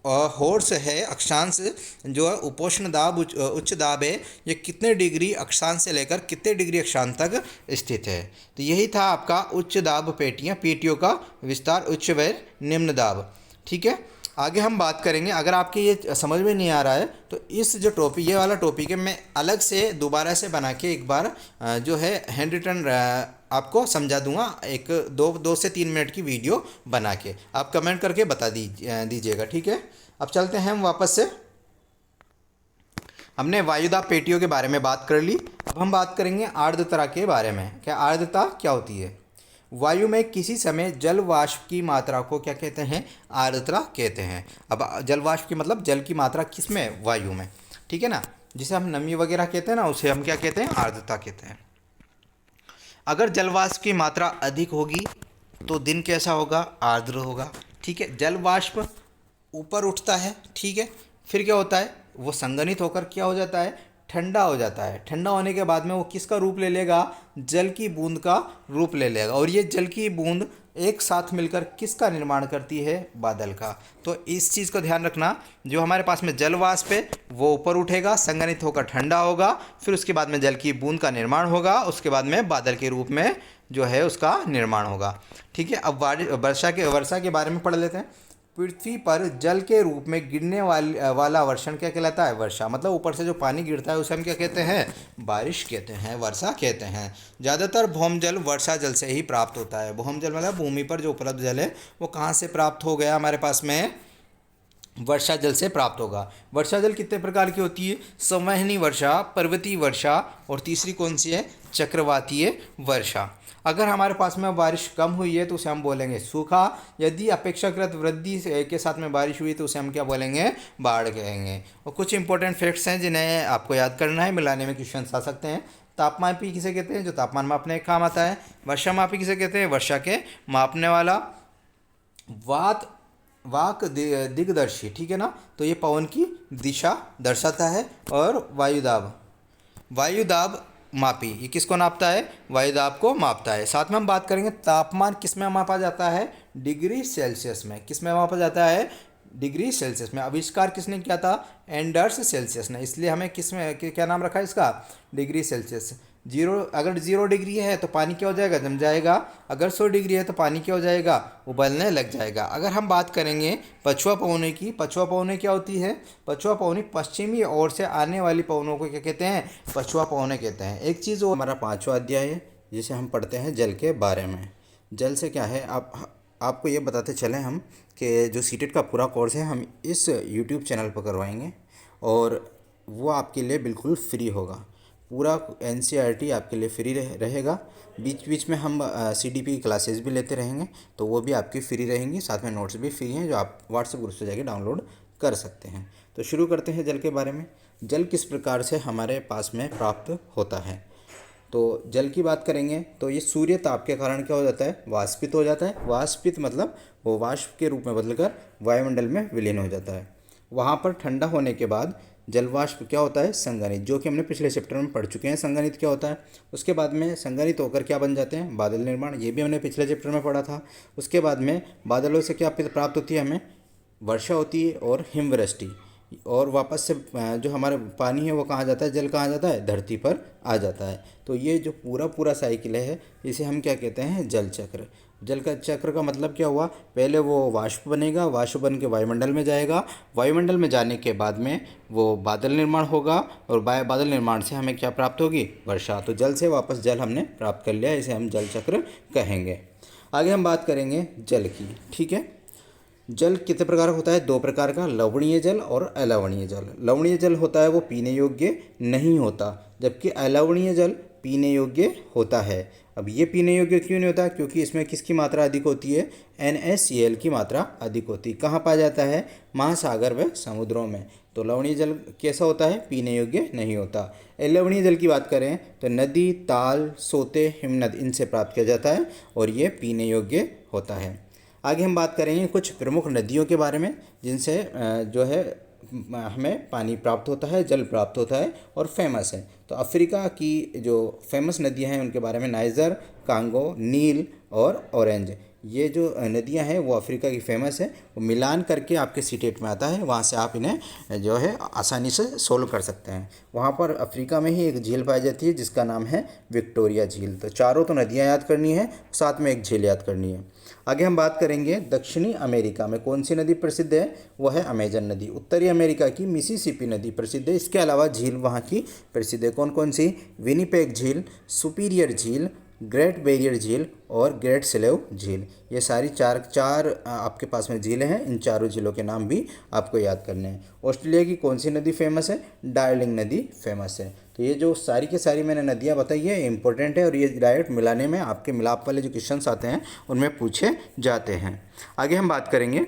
हॉर्स है अक्षांश, जो है उपोष्ण दाब उच्च दाब है, ये कितने डिग्री अक्षांश से लेकर कितने डिग्री अक्षांश तक स्थित है। तो यही था आपका उच्च दाब पेटियों का विस्तार, उच्च व निम्न दाब, ठीक है। आगे हम बात करेंगे, अगर आपके ये समझ में नहीं आ रहा है तो इस जो टॉपिक, ये वाला टॉपिक है, मैं अलग से दोबारा से बना के एक बार जो है हैंड रिटन आपको समझा दूंगा, एक 2 से 3 मिनट की वीडियो बना के, आप कमेंट करके बता दीजिएगा, ठीक है। अब चलते हैं हम वापस से, हमने वायुदाब पेटियों के बारे में बात कर ली। अब हम बात करेंगे आर्द्रता के बारे में। क्या आर्द्रता क्या होती है, वायु में किसी समय जल वाष्प की मात्रा को क्या कहते हैं, आर्द्रता कहते हैं। अब जल वाष्प की मतलब जल की मात्रा किस में, वायु में, ठीक है ना। जिसे हम नमी वगैरह कहते हैं ना, उसे हम क्या कहते हैं, आर्द्रता कहते हैं। अगर जल वाष्प की मात्रा अधिक होगी तो दिन कैसा होगा, आर्द्र होगा, ठीक है। जल वाष्प ऊपर उठता है, ठीक है, फिर क्या होता है, वो संघनित होकर क्या हो जाता है, ठंडा हो जाता है। ठंडा होने के बाद में वो किसका रूप ले लेगा? जल की बूंद का रूप ले लेगा। और ये जल की बूंद एक साथ मिलकर किसका निर्माण करती है? बादल का। तो इस चीज़ को ध्यान रखना, जो हमारे पास में जल वाष्प है वो ऊपर उठेगा, संघनित होकर ठंडा होगा, फिर उसके बाद में जल की बूंद का निर्माण होगा, उसके बाद में बादल के रूप में जो है उसका निर्माण होगा। ठीक है, अब वर्षा के बारे में पढ़ लेते हैं। पृथ्वी पर जल के रूप में गिरने वाला वर्षण क्या कहलाता है? वर्षा। मतलब ऊपर से जो पानी गिरता है उसे हम क्या कहते हैं? बारिश कहते हैं, वर्षा कहते हैं। ज़्यादातर भौम जल वर्षा जल से ही प्राप्त होता है। भौम जल मतलब भूमि पर जो उपलब्ध जल है वो कहाँ से प्राप्त हो गया हमारे पास में? वर्षा जल से प्राप्त होगा। वर्षा जल कितने प्रकार की होती है? संवहनी वर्षा, पर्वतीय वर्षा, और तीसरी कौन सी है? चक्रवातीय वर्षा। अगर हमारे पास में बारिश कम हुई है तो उसे हम बोलेंगे सूखा। यदि अपेक्षाकृत वृद्धि के साथ में बारिश हुई तो उसे हम क्या बोलेंगे? बाढ़ कहेंगे। और कुछ इंपॉर्टेंट फैक्ट्स हैं जिन्हें आपको याद करना है, मिलाने में क्वेश्चन आ सकते हैं। तापमापी किसे कहते हैं? जो तापमान मापने का काम आता है। वर्षा मापी किसे कहते हैं? वर्षा के मापने वाला। वाक दिग्दर्शी, ठीक है ना, तो ये पवन की दिशा दर्शाता है। और वायुदाब मापी, ये किसको नापता है? वायुदाब को मापता है। साथ में हम बात करेंगे तापमान किस में मापा जाता है? डिग्री सेल्सियस में। किस में मापा जाता है? डिग्री सेल्सियस में। आविष्कार किसने किया था? एंडर्स सेल्सियस ने, इसलिए हमें किस में क्या नाम रखा है इसका? Degree Celsius. अगर 0 डिग्री है तो पानी क्या हो जाएगा? जम जाएगा। अगर 100 डिग्री है तो पानी क्या हो जाएगा? उबलने लग जाएगा। अगर हम बात करेंगे पछुआ पवनों की, पछुआ पवनें क्या होती है? पछुआ पवनें पश्चिमी ओर से आने वाली पवनों को क्या कहते हैं? पछुआ पवनें कहते हैं। एक चीज़ वो हमारा 5वां अध्याय है जिसे हम पढ़ते हैं जल के बारे में। जल से क्या है, आपको ये बताते चलें हम कि जो सीटेट का पूरा कोर्स है हम इस यूट्यूब चैनल पर करवाएंगे और वो आपके लिए बिल्कुल फ्री होगा। पूरा NCERT आपके लिए फ्री रहेगा। बीच बीच में हम CDP की क्लासेस भी लेते रहेंगे, तो वो भी आपकी फ्री रहेंगी। साथ में नोट्स भी फ्री हैं जो आप व्हाट्सएप ग्रुप से जाके डाउनलोड कर सकते हैं। तो शुरू करते हैं जल के बारे में। जल किस प्रकार से हमारे पास में प्राप्त होता है? तो जल की बात करेंगे तो ये सूर्य ताप के कारण क्या हो जाता है? वाष्पित हो जाता है। वाष्पित मतलब वो वाष्प के रूप में बदलकर वायुमंडल में विलीन हो जाता है। वहाँ पर ठंडा होने के बाद जल वाष्प क्या होता है? संघनित, जो कि हमने पिछले चैप्टर में पढ़ चुके हैं। संघनित क्या होता है? उसके बाद में संघनित होकर क्या बन जाते हैं? बादल निर्माण, ये भी हमने पिछले चैप्टर में पढ़ा था। उसके बाद में बादलों से क्या प्राप्त होती है? हमें वर्षा होती है और हिमवृष्टि, और वापस से जो हमारा पानी है वो कहाँ जाता है? जल कहाँ जाता है? धरती पर आ जाता है। तो ये जो पूरा साइकिल है इसे हम क्या कहते हैं? जल चक्र। जल का चक्र का मतलब क्या हुआ? पहले वो वाष्प बनेगा, वाष्प बन के वायुमंडल में जाएगा, वायुमंडल में जाने के बाद में वो बादल निर्माण होगा, और बादल निर्माण से हमें क्या प्राप्त होगी? वर्षा। तो जल से वापस जल हमने प्राप्त कर लिया, इसे हम जल चक्र कहेंगे। आगे हम बात करेंगे जल की, ठीक है। जल कितने प्रकार का होता है? 2 प्रकार का, लवणीय जल और अलवणीय जल। लवणीय जल होता है वो पीने योग्य नहीं होता, जबकि अलवणीय जल पीने योग्य होता है। अब ये पीने योग्य क्यों नहीं होता? क्योंकि इसमें किसकी मात्रा अधिक होती है? NaCl की मात्रा अधिक होती है। कहाँ पाया जाता है? महासागर व समुद्रों में। तो लवणीय जल कैसा होता है? पीने योग्य नहीं होता। अलवणीय जल की बात करें तो नदी, ताल, सोते, हिमनद, इनसे प्राप्त किया जाता है और ये पीने योग्य होता है। आगे हम बात करेंगे कुछ प्रमुख नदियों के बारे में जिनसे जो है हमें पानी प्राप्त होता है, जल प्राप्त होता है और फेमस है। तो अफ्रीका की जो फेमस नदियां हैं उनके बारे में नाइजर, कांगो, नील और ऑरेंज, ये जो नदियां हैं वो अफ्रीका की फेमस है। वो मिलान करके आपके सीटेट में आता है, वहाँ से आप इन्हें जो है आसानी से सोल्व कर सकते हैं। वहाँ पर अफ्रीका में ही एक झील पाई जाती है जिसका नाम है विक्टोरिया झील। तो चारों तो नदियाँ याद करनी है, साथ में एक झील याद करनी है। आगे हम बात करेंगे दक्षिणी अमेरिका में कौन सी नदी प्रसिद्ध है? वो है अमेजन नदी। उत्तरी अमेरिका की मिसिसिपी नदी प्रसिद्ध है। इसके अलावा झील वहाँ की प्रसिद्ध है। कौन कौन सी? विनिपेग झील, सुपीरियर झील, ग्रेट बैरियर झील और ग्रेट स्लेव झील। ये सारी चार आपके पास में झीलें हैं। इन चारों झीलों के नाम भी आपको याद करने हैं। ऑस्ट्रेलिया की कौन सी नदी फेमस है? डार्लिंग नदी फेमस है। तो ये जो सारी की सारी मैंने नदियाँ बताई है इंपॉर्टेंट है, और ये डायरेक्ट मिलाने में आपके मिलाप वाले जो क्वेश्चंस आते हैं उनमें पूछे जाते हैं। आगे हम बात करेंगे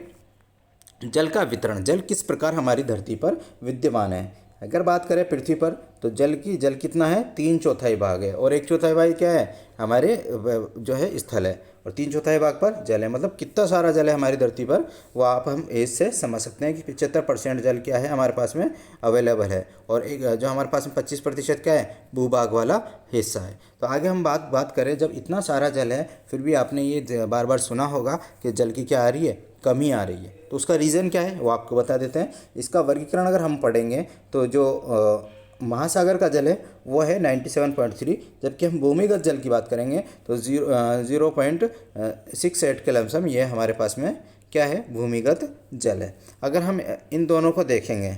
जल का वितरण। जल किस प्रकार हमारी धरती पर विद्यमान है? अगर बात करें पृथ्वी पर तो जल कितना है, 3/4 भाग है, और 1/4 भाग क्या है, हमारे जो है स्थल है, और 3/4 भाग पर जल है। मतलब कितना सारा जल है हमारी धरती पर, वो आप हम इससे समझ सकते हैं कि 75% जल क्या है हमारे पास में अवेलेबल है, और एक जो हमारे पास में 25% क्या है, भूभाग वाला हिस्सा है। तो आगे हम बात करें, जब इतना सारा जल है फिर भी आपने ये बार बार सुना होगा कि जल की क्या आ रही है, कमी आ रही है। तो उसका रीज़न क्या है वो आपको बता देते हैं। इसका वर्गीकरण अगर हम पढ़ेंगे तो जो महासागर का जल है वो है 97.3, जबकि हम भूमिगत जल की बात करेंगे तो 0.68 के लमसम ये हमारे पास में क्या है, भूमिगत जल है। अगर हम इन दोनों को देखेंगे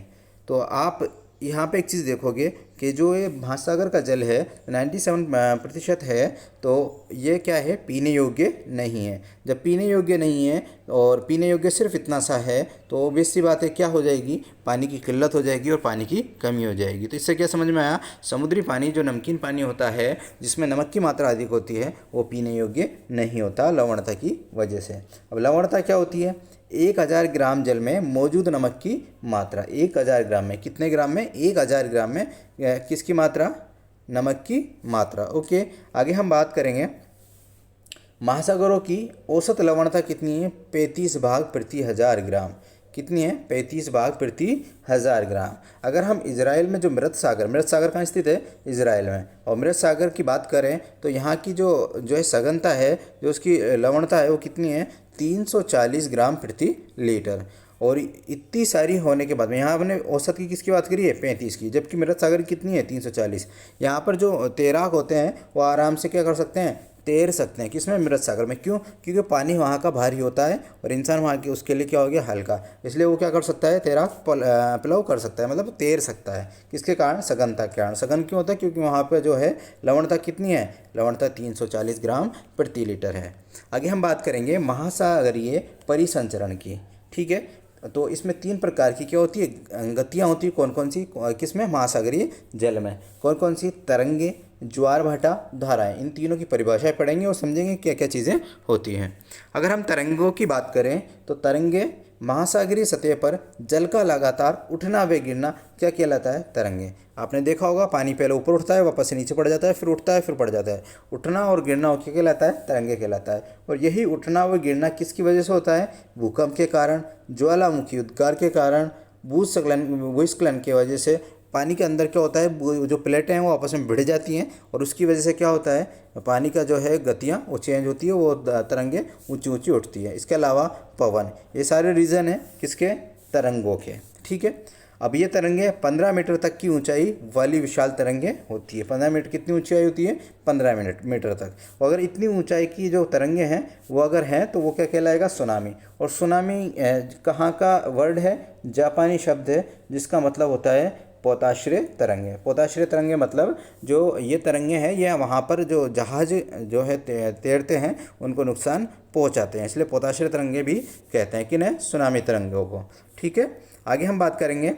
तो आप यहाँ पे एक चीज़ देखोगे कि जो ये महासागर का जल है 97% है, तो ये क्या है, पीने योग्य नहीं है। जब पीने योग्य नहीं है और पीने योग्य सिर्फ इतना सा है तो ऑब्वियस सी बात है क्या हो जाएगी, पानी की किल्लत हो जाएगी और पानी की कमी हो जाएगी। तो इससे क्या समझ में आया, समुद्री पानी जो नमकीन पानी होता है जिसमें नमक की मात्रा अधिक होती है वो पीने योग्य नहीं होता लवणता की वजह से। अब लवणता क्या होती है, 1000 ग्राम जल में मौजूद नमक की मात्रा, 1000 ग्राम में, कितने ग्राम में, 1000 ग्राम में किसकी मात्रा, नमक की मात्रा। ओके, आगे हम बात करेंगे महासागरों की औसत लवणता कितनी है, 35 भाग प्रति 1000 ग्राम। कितनी है, 35 भाग प्रति 1000 ग्राम। अगर हम इजराइल में जो मृत सागर कहाँ स्थित है, इजराइल में, और मृत सागर की बात करें तो यहाँ की जो है सघनता है, जो उसकी लवणता है वो कितनी है, 340 ग्राम प्रति लीटर। और इतनी सारी होने के बाद में यहाँ हमने औसत की किसकी बात करी है, 35 की, जबकि मृत सागर कितनी है, 340। यहाँ पर जो तैराक होते हैं वो आराम से क्या कर सकते हैं, तैर सकते हैं। किसमें, मृत सागर में। क्यों, क्योंकि पानी वहाँ का भारी होता है और इंसान वहाँ के उसके लिए क्या हो गया, हल्का, इसलिए वो क्या कर सकता है, तैराक प्लव कर सकता है, मतलब तैर सकता है। किसके कारण, सघनता के कारण। सघन क्यों होता है, क्योंकि वहाँ पर जो है लवणता कितनी है, लवणता 340 ग्राम प्रति लीटर है। आगे हम बात करेंगे महासागरीय परिसंचरण की। ठीक है, तो इसमें 3 प्रकार की क्या होती है, गतियाँ होती है। कौन कौन सी, किसमें, महासागरीय जल में। कौन कौन सी, तरंगे, ज्वार भाटा, धाराएं। इन तीनों की परिभाषाएं पढ़ेंगे और समझेंगे क्या क्या चीज़ें होती हैं। अगर हम तरंगों की बात करें तो तरंगे महासागरीय सतह पर जल का लगातार उठना व गिरना क्या कहलाता है, तरंगे। आपने देखा होगा पानी पहले ऊपर उठता है, वापस से नीचे पड़ जाता है, फिर उठता है, फिर पड़ जाता है। उठना और गिरना क्या कहलाता है, तरंगे कहलाता है। और यही उठना व गिरना किसकी वजह से होता है, भूकंप के कारण, ज्वालामुखी उद्गार के कारण, भूस्खलन की वजह से। पानी के अंदर क्या होता है, जो प्लेटें हैं वो आपस में भिड़ जाती हैं और उसकी वजह से क्या होता है, पानी का जो है गतियाँ वो चेंज होती है, वो तरंगे ऊंची ऊंची उठती है। इसके अलावा पवन, ये सारे रीज़न हैं किसके, तरंगों के। ठीक है, अब ये तरंगे 15 मीटर तक की ऊंचाई वाली विशाल तरंगे होती है। 15 मीटर कितनी ऊंचाई होती है, 15 मीटर तक। और अगर इतनी ऊंचाई की जो तरंगे हैं वो अगर हैं तो वो क्या कहलाएगा, सुनामी। और सुनामी कहाँ का वर्ड है, जापानी शब्द है जिसका मतलब होता है पोताश्रय तरंगे। पोताश्रय तरंगे मतलब जो ये तरंगे हैं ये वहाँ पर जो जहाज जो है तैरते हैं उनको नुकसान पहुँचाते हैं, इसलिए पोताश्रय तरंगे भी कहते हैं कि न सुनामी तरंगों को। ठीक है, आगे हम बात करेंगे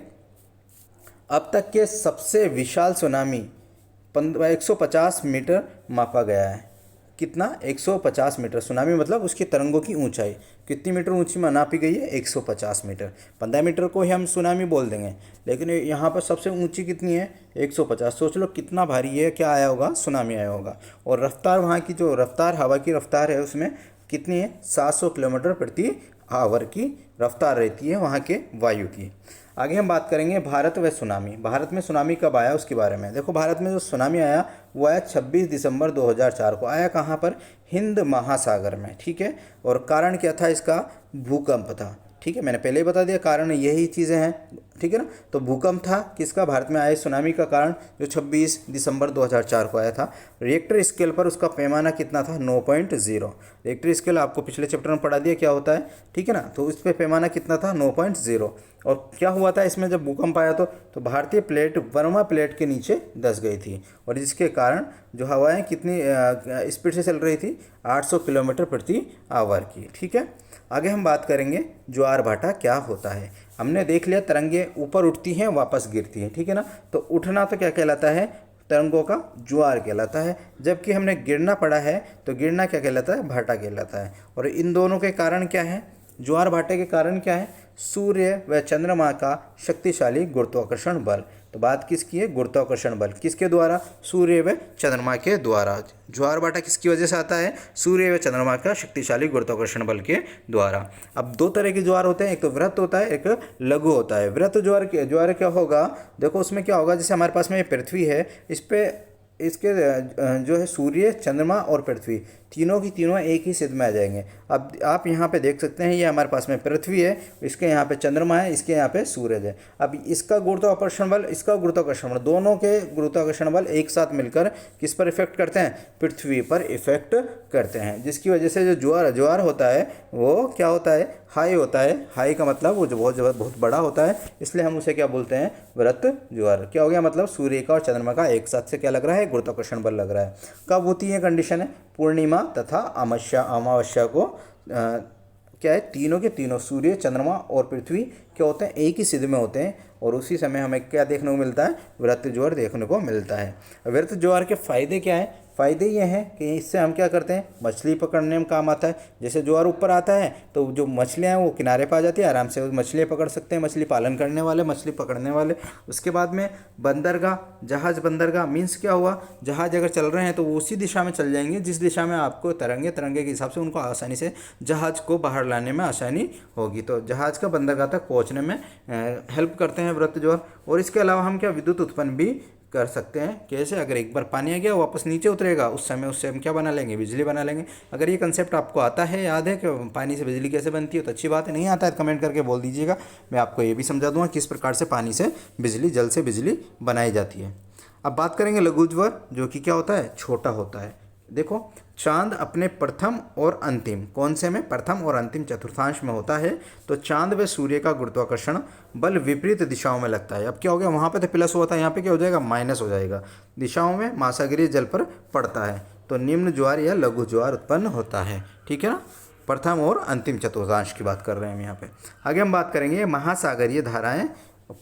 अब तक के सबसे विशाल सुनामी 150 मीटर मापा गया है। कितना, 150 मीटर। सुनामी मतलब उसकी तरंगों की ऊंचाई कितनी मीटर ऊंची नापी गई है, 150 मीटर। 15 मीटर को ही हम सुनामी बोल देंगे, लेकिन यहाँ पर सबसे ऊंची कितनी है, 150। सोच लो कितना भारी है, क्या आया होगा, सुनामी आया होगा। और रफ्तार, वहाँ की जो रफ्तार, हवा की रफ्तार है उसमें कितनी है, 700 किलोमीटर प्रति आवर की रफ्तार रहती है वहाँ के वायु की। आगे हम बात करेंगे भारत व सुनामी। भारत में सुनामी कब आया उसके बारे में। देखो, भारत में जो सुनामी आया वो आया 26 दिसंबर 2004 को। आया कहाँ पर, हिंद महासागर में। ठीक है, और कारण क्या था इसका, भूकंप था। ठीक है, मैंने पहले ही बता दिया कारण यही चीज़ें हैं। ठीक है ना, तो भूकंप था किसका, भारत में आए सुनामी का कारण, जो 26 दिसंबर 2004 को आया था। रिएक्टर स्केल पर उसका पैमाना कितना था, 9.0। रिएक्टर स्केल आपको पिछले चैप्टर में पढ़ा दिया क्या होता है। ठीक है ना, तो उस पर पैमाना कितना था, 9.0। और क्या हुआ था इसमें, जब भूकंप आया तो भारतीय प्लेट वर्मा प्लेट के नीचे धंस गई थी, और जिसके कारण जो हवाएं कितनी स्पीड से चल रही थी, 800 किलोमीटर प्रति आवर की। ठीक है, आगे हम बात करेंगे ज्वार भाटा क्या होता है। हमने देख लिया तरंगे ऊपर उठती हैं वापस गिरती हैं। ठीक है ना, तो उठना तो क्या कहलाता है, तरंगों का ज्वार कहलाता है, जबकि हमने गिरना पढ़ा है तो गिरना क्या कहलाता है, भाटा कहलाता है। और इन दोनों के कारण क्या है, ज्वार भाटे के कारण क्या है, सूर्य व चंद्रमा का शक्तिशाली गुरुत्वाकर्षण बल। तो बात किसकी है? गुरुत्वाकर्षण बल किसके द्वारा? सूर्य व चंद्रमा के द्वारा। ज्वार-भाटा किसकी वजह से आता है? सूर्य व चंद्रमा का शक्तिशाली गुरुत्वाकर्षण बल के द्वारा। अब दो तरह के ज्वार होते हैं, एक तो वृत्त होता है, एक लघु होता है। वृत्त ज्वार क्या होगा? देखो उसमें क्या होगा, जैसे हमारे पास में ये पृथ्वी है, इस पे इसके जो है सूर्य, चंद्रमा और पृथ्वी तीनों की तीनों एक ही सिद्ध में आ जाएंगे। अब आप यहाँ पे देख सकते हैं, ये हमारे पास में पृथ्वी है, इसके यहाँ पे चंद्रमा है, इसके यहाँ पे सूरज है। अब इसका गुरुत्वाकर्षण बल, इसका गुरुत्वाकर्षण बल, दोनों के गुरुत्वाकर्षण बल एक साथ मिलकर किस पर इफेक्ट करते हैं? पृथ्वी पर इफेक्ट करते हैं, जिसकी वजह से जो ज्वार होता है वो क्या होता है? हाई होता है। हाई का मतलब वो जो बहुत बड़ा होता है, इसलिए हम उसे क्या बोलते हैं? वृत्त ज्वार। क्या हो गया? मतलब सूर्य का और चंद्रमा का एक साथ से क्या लग रहा है? गुरुत्वाकर्षण बल लग रहा है। कब होती है कंडीशन है? पूर्णिमा तथा अमावस्या को क्या है? तीनों के तीनों सूर्य, चंद्रमा और पृथ्वी क्या होते हैं? एक ही सिद्ध में होते हैं, और उसी समय हमें क्या देखने को मिलता है? वृत्त ज्वार देखने को मिलता है। वृत्त ज्वार के फायदे क्या हैं? फ़ायदे ये हैं कि इससे हम क्या करते हैं? मछली पकड़ने में काम आता है। जैसे ज्वार ऊपर आता है तो जो मछलियाँ हैं वो किनारे पर आ जाती है, आराम से मछलियाँ पकड़ सकते हैं, मछली पालन करने वाले, मछली पकड़ने वाले। उसके बाद में बंदरगाह, जहाज़ बंदरगाह मीन्स क्या हुआ? जहाज़ अगर चल रहे हैं तो वो उसी दिशा में चल जाएंगे जिस दिशा में आपको तरंगे के हिसाब से उनको आसानी से जहाज़ को बाहर लाने में आसानी होगी। तो जहाज़ का बंदरगाह तक पहुँचने में हेल्प करते हैं वृत्त ज्वार। और इसके अलावा हम क्या विद्युत उत्पन्न भी कर सकते हैं। कैसे? अगर एक बार पानी आ गया वापस नीचे उतरेगा, उस समय उससे हम क्या बना लेंगे? बिजली बना लेंगे। अगर ये कंसेप्ट आपको आता है, याद है कि पानी से बिजली कैसे बनती है, तो अच्छी बात है। नहीं आता है तो कमेंट करके बोल दीजिएगा, मैं आपको ये भी समझा दूंगा किस प्रकार से पानी से बिजली, जल से बिजली बनाई जाती है। अब बात करेंगे लघु ज्वार, जो कि क्या होता है? छोटा होता है। देखो, चांद अपने प्रथम और अंतिम, कौन से में? प्रथम और अंतिम चतुर्थांश में होता है, तो चांद व सूर्य का गुरुत्वाकर्षण बल विपरीत दिशाओं में लगता है। अब क्या हो गया? वहाँ पे तो प्लस होता है, यहाँ पे क्या हो जाएगा? माइनस हो जाएगा। दिशाओं में महासागरीय जल पर पड़ता है, तो निम्न ज्वार या लघु ज्वार उत्पन्न होता है। ठीक है ना? प्रथम और अंतिम चतुर्थांश की बात कर रहे हैं हम यहाँ पे। आगे हम बात करेंगे महासागरीय धाराएं।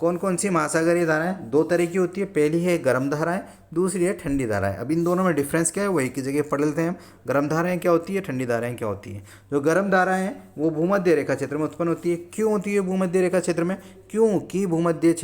कौन कौन सी महासागरीय धाराएं? दो तरह की होती है। पहली है गर्म धाराएं, दूसरी है ठंडी धाराएं। अब इन दोनों में डिफरेंस क्या है वो एक ही जगह पढ़ लेते हैं हम। गर्म धाराएं क्या होती है, ठंडी धाराएं क्या होती है। जो गर्म धाराएं हैं वो भूमध्य रेखा क्षेत्र में उत्पन्न होती है। क्यों होती है भूमध्य रेखा क्षेत्र में? क्योंकि भूमध्य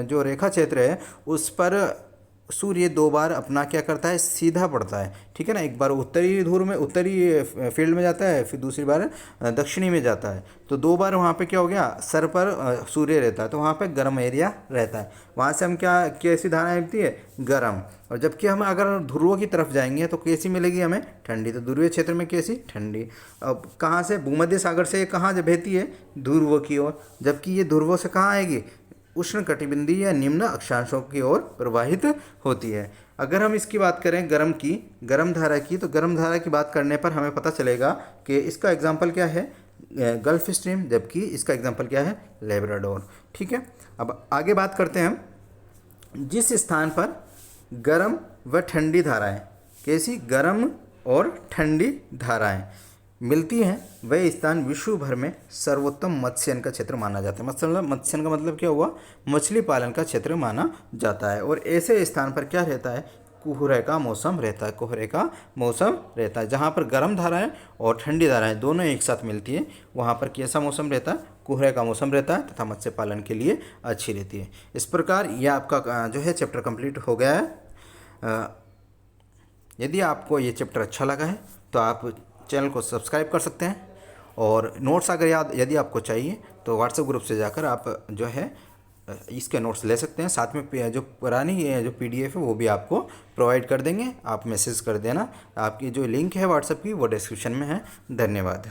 जो रेखा क्षेत्र है उस पर सूर्य दो बार अपना क्या करता है? सीधा पड़ता है। ठीक है ना? एक बार उत्तरी ध्रुव में, उत्तरी फील्ड में जाता है, फिर दूसरी बार दक्षिणी में जाता है। तो दो बार वहाँ पे क्या हो गया? सर पर सूर्य रहता है, तो वहाँ पे गर्म एरिया रहता है। वहाँ से हम क्या, कैसी धारा मिलती है? गर्म। और जबकि हम अगर ध्रुवों की तरफ जाएंगे तो कैसी मिलेगी हमें? ठंडी। तो ध्रुवीय क्षेत्र में कैसी? ठंडी। अब कहाँ से? भूमध्य सागर से कहाँ बहती है? ध्रुव की ओर। जबकि ये ध्रुवों से कहाँ आएगी? उष्ण कटिबंधीय या निम्न अक्षांशों की ओर प्रवाहित होती है। अगर हम इसकी बात करें गर्म धारा की, तो गर्म धारा की बात करने पर हमें पता चलेगा कि इसका एग्जाम्पल क्या है? गल्फ स्ट्रीम, जबकि इसका एग्जाम्पल क्या है? लेब्राडोर। ठीक है, अब आगे बात करते हैं हम। जिस स्थान पर गर्म व ठंडी धाराएं, कैसी? गर्म और ठंडी धाराएं मिलती हैं, वह स्थान विश्व भर में सर्वोत्तम मत्स्यन का क्षेत्र माना जाता है। मत्स्यन का मतलब क्या हुआ? मछली पालन का क्षेत्र माना जाता है। और ऐसे स्थान पर क्या रहता है? कोहरे का मौसम रहता है। कोहरे का मौसम रहता है। जहाँ पर गर्म धाराएं और ठंडी धाराएं दोनों एक साथ मिलती हैं, वहाँ पर कैसा मौसम रहता है? कोहरे का मौसम रहता है, तथा मत्स्य पालन के लिए अच्छी रहती है। इस प्रकार यह आपका जो है चैप्टर कंप्लीट हो गया है। यदि आपको ये चैप्टर अच्छा लगा है तो आप चैनल को सब्सक्राइब कर सकते हैं, और नोट्स अगर यदि आपको चाहिए तो व्हाट्सएप ग्रुप से जाकर आप जो है इसके नोट्स ले सकते हैं। साथ में जो पुरानी जो PDF है वो भी आपको प्रोवाइड कर देंगे, आप मैसेज कर देना। आपकी जो लिंक है व्हाट्सएप की वो डिस्क्रिप्शन में है। धन्यवाद।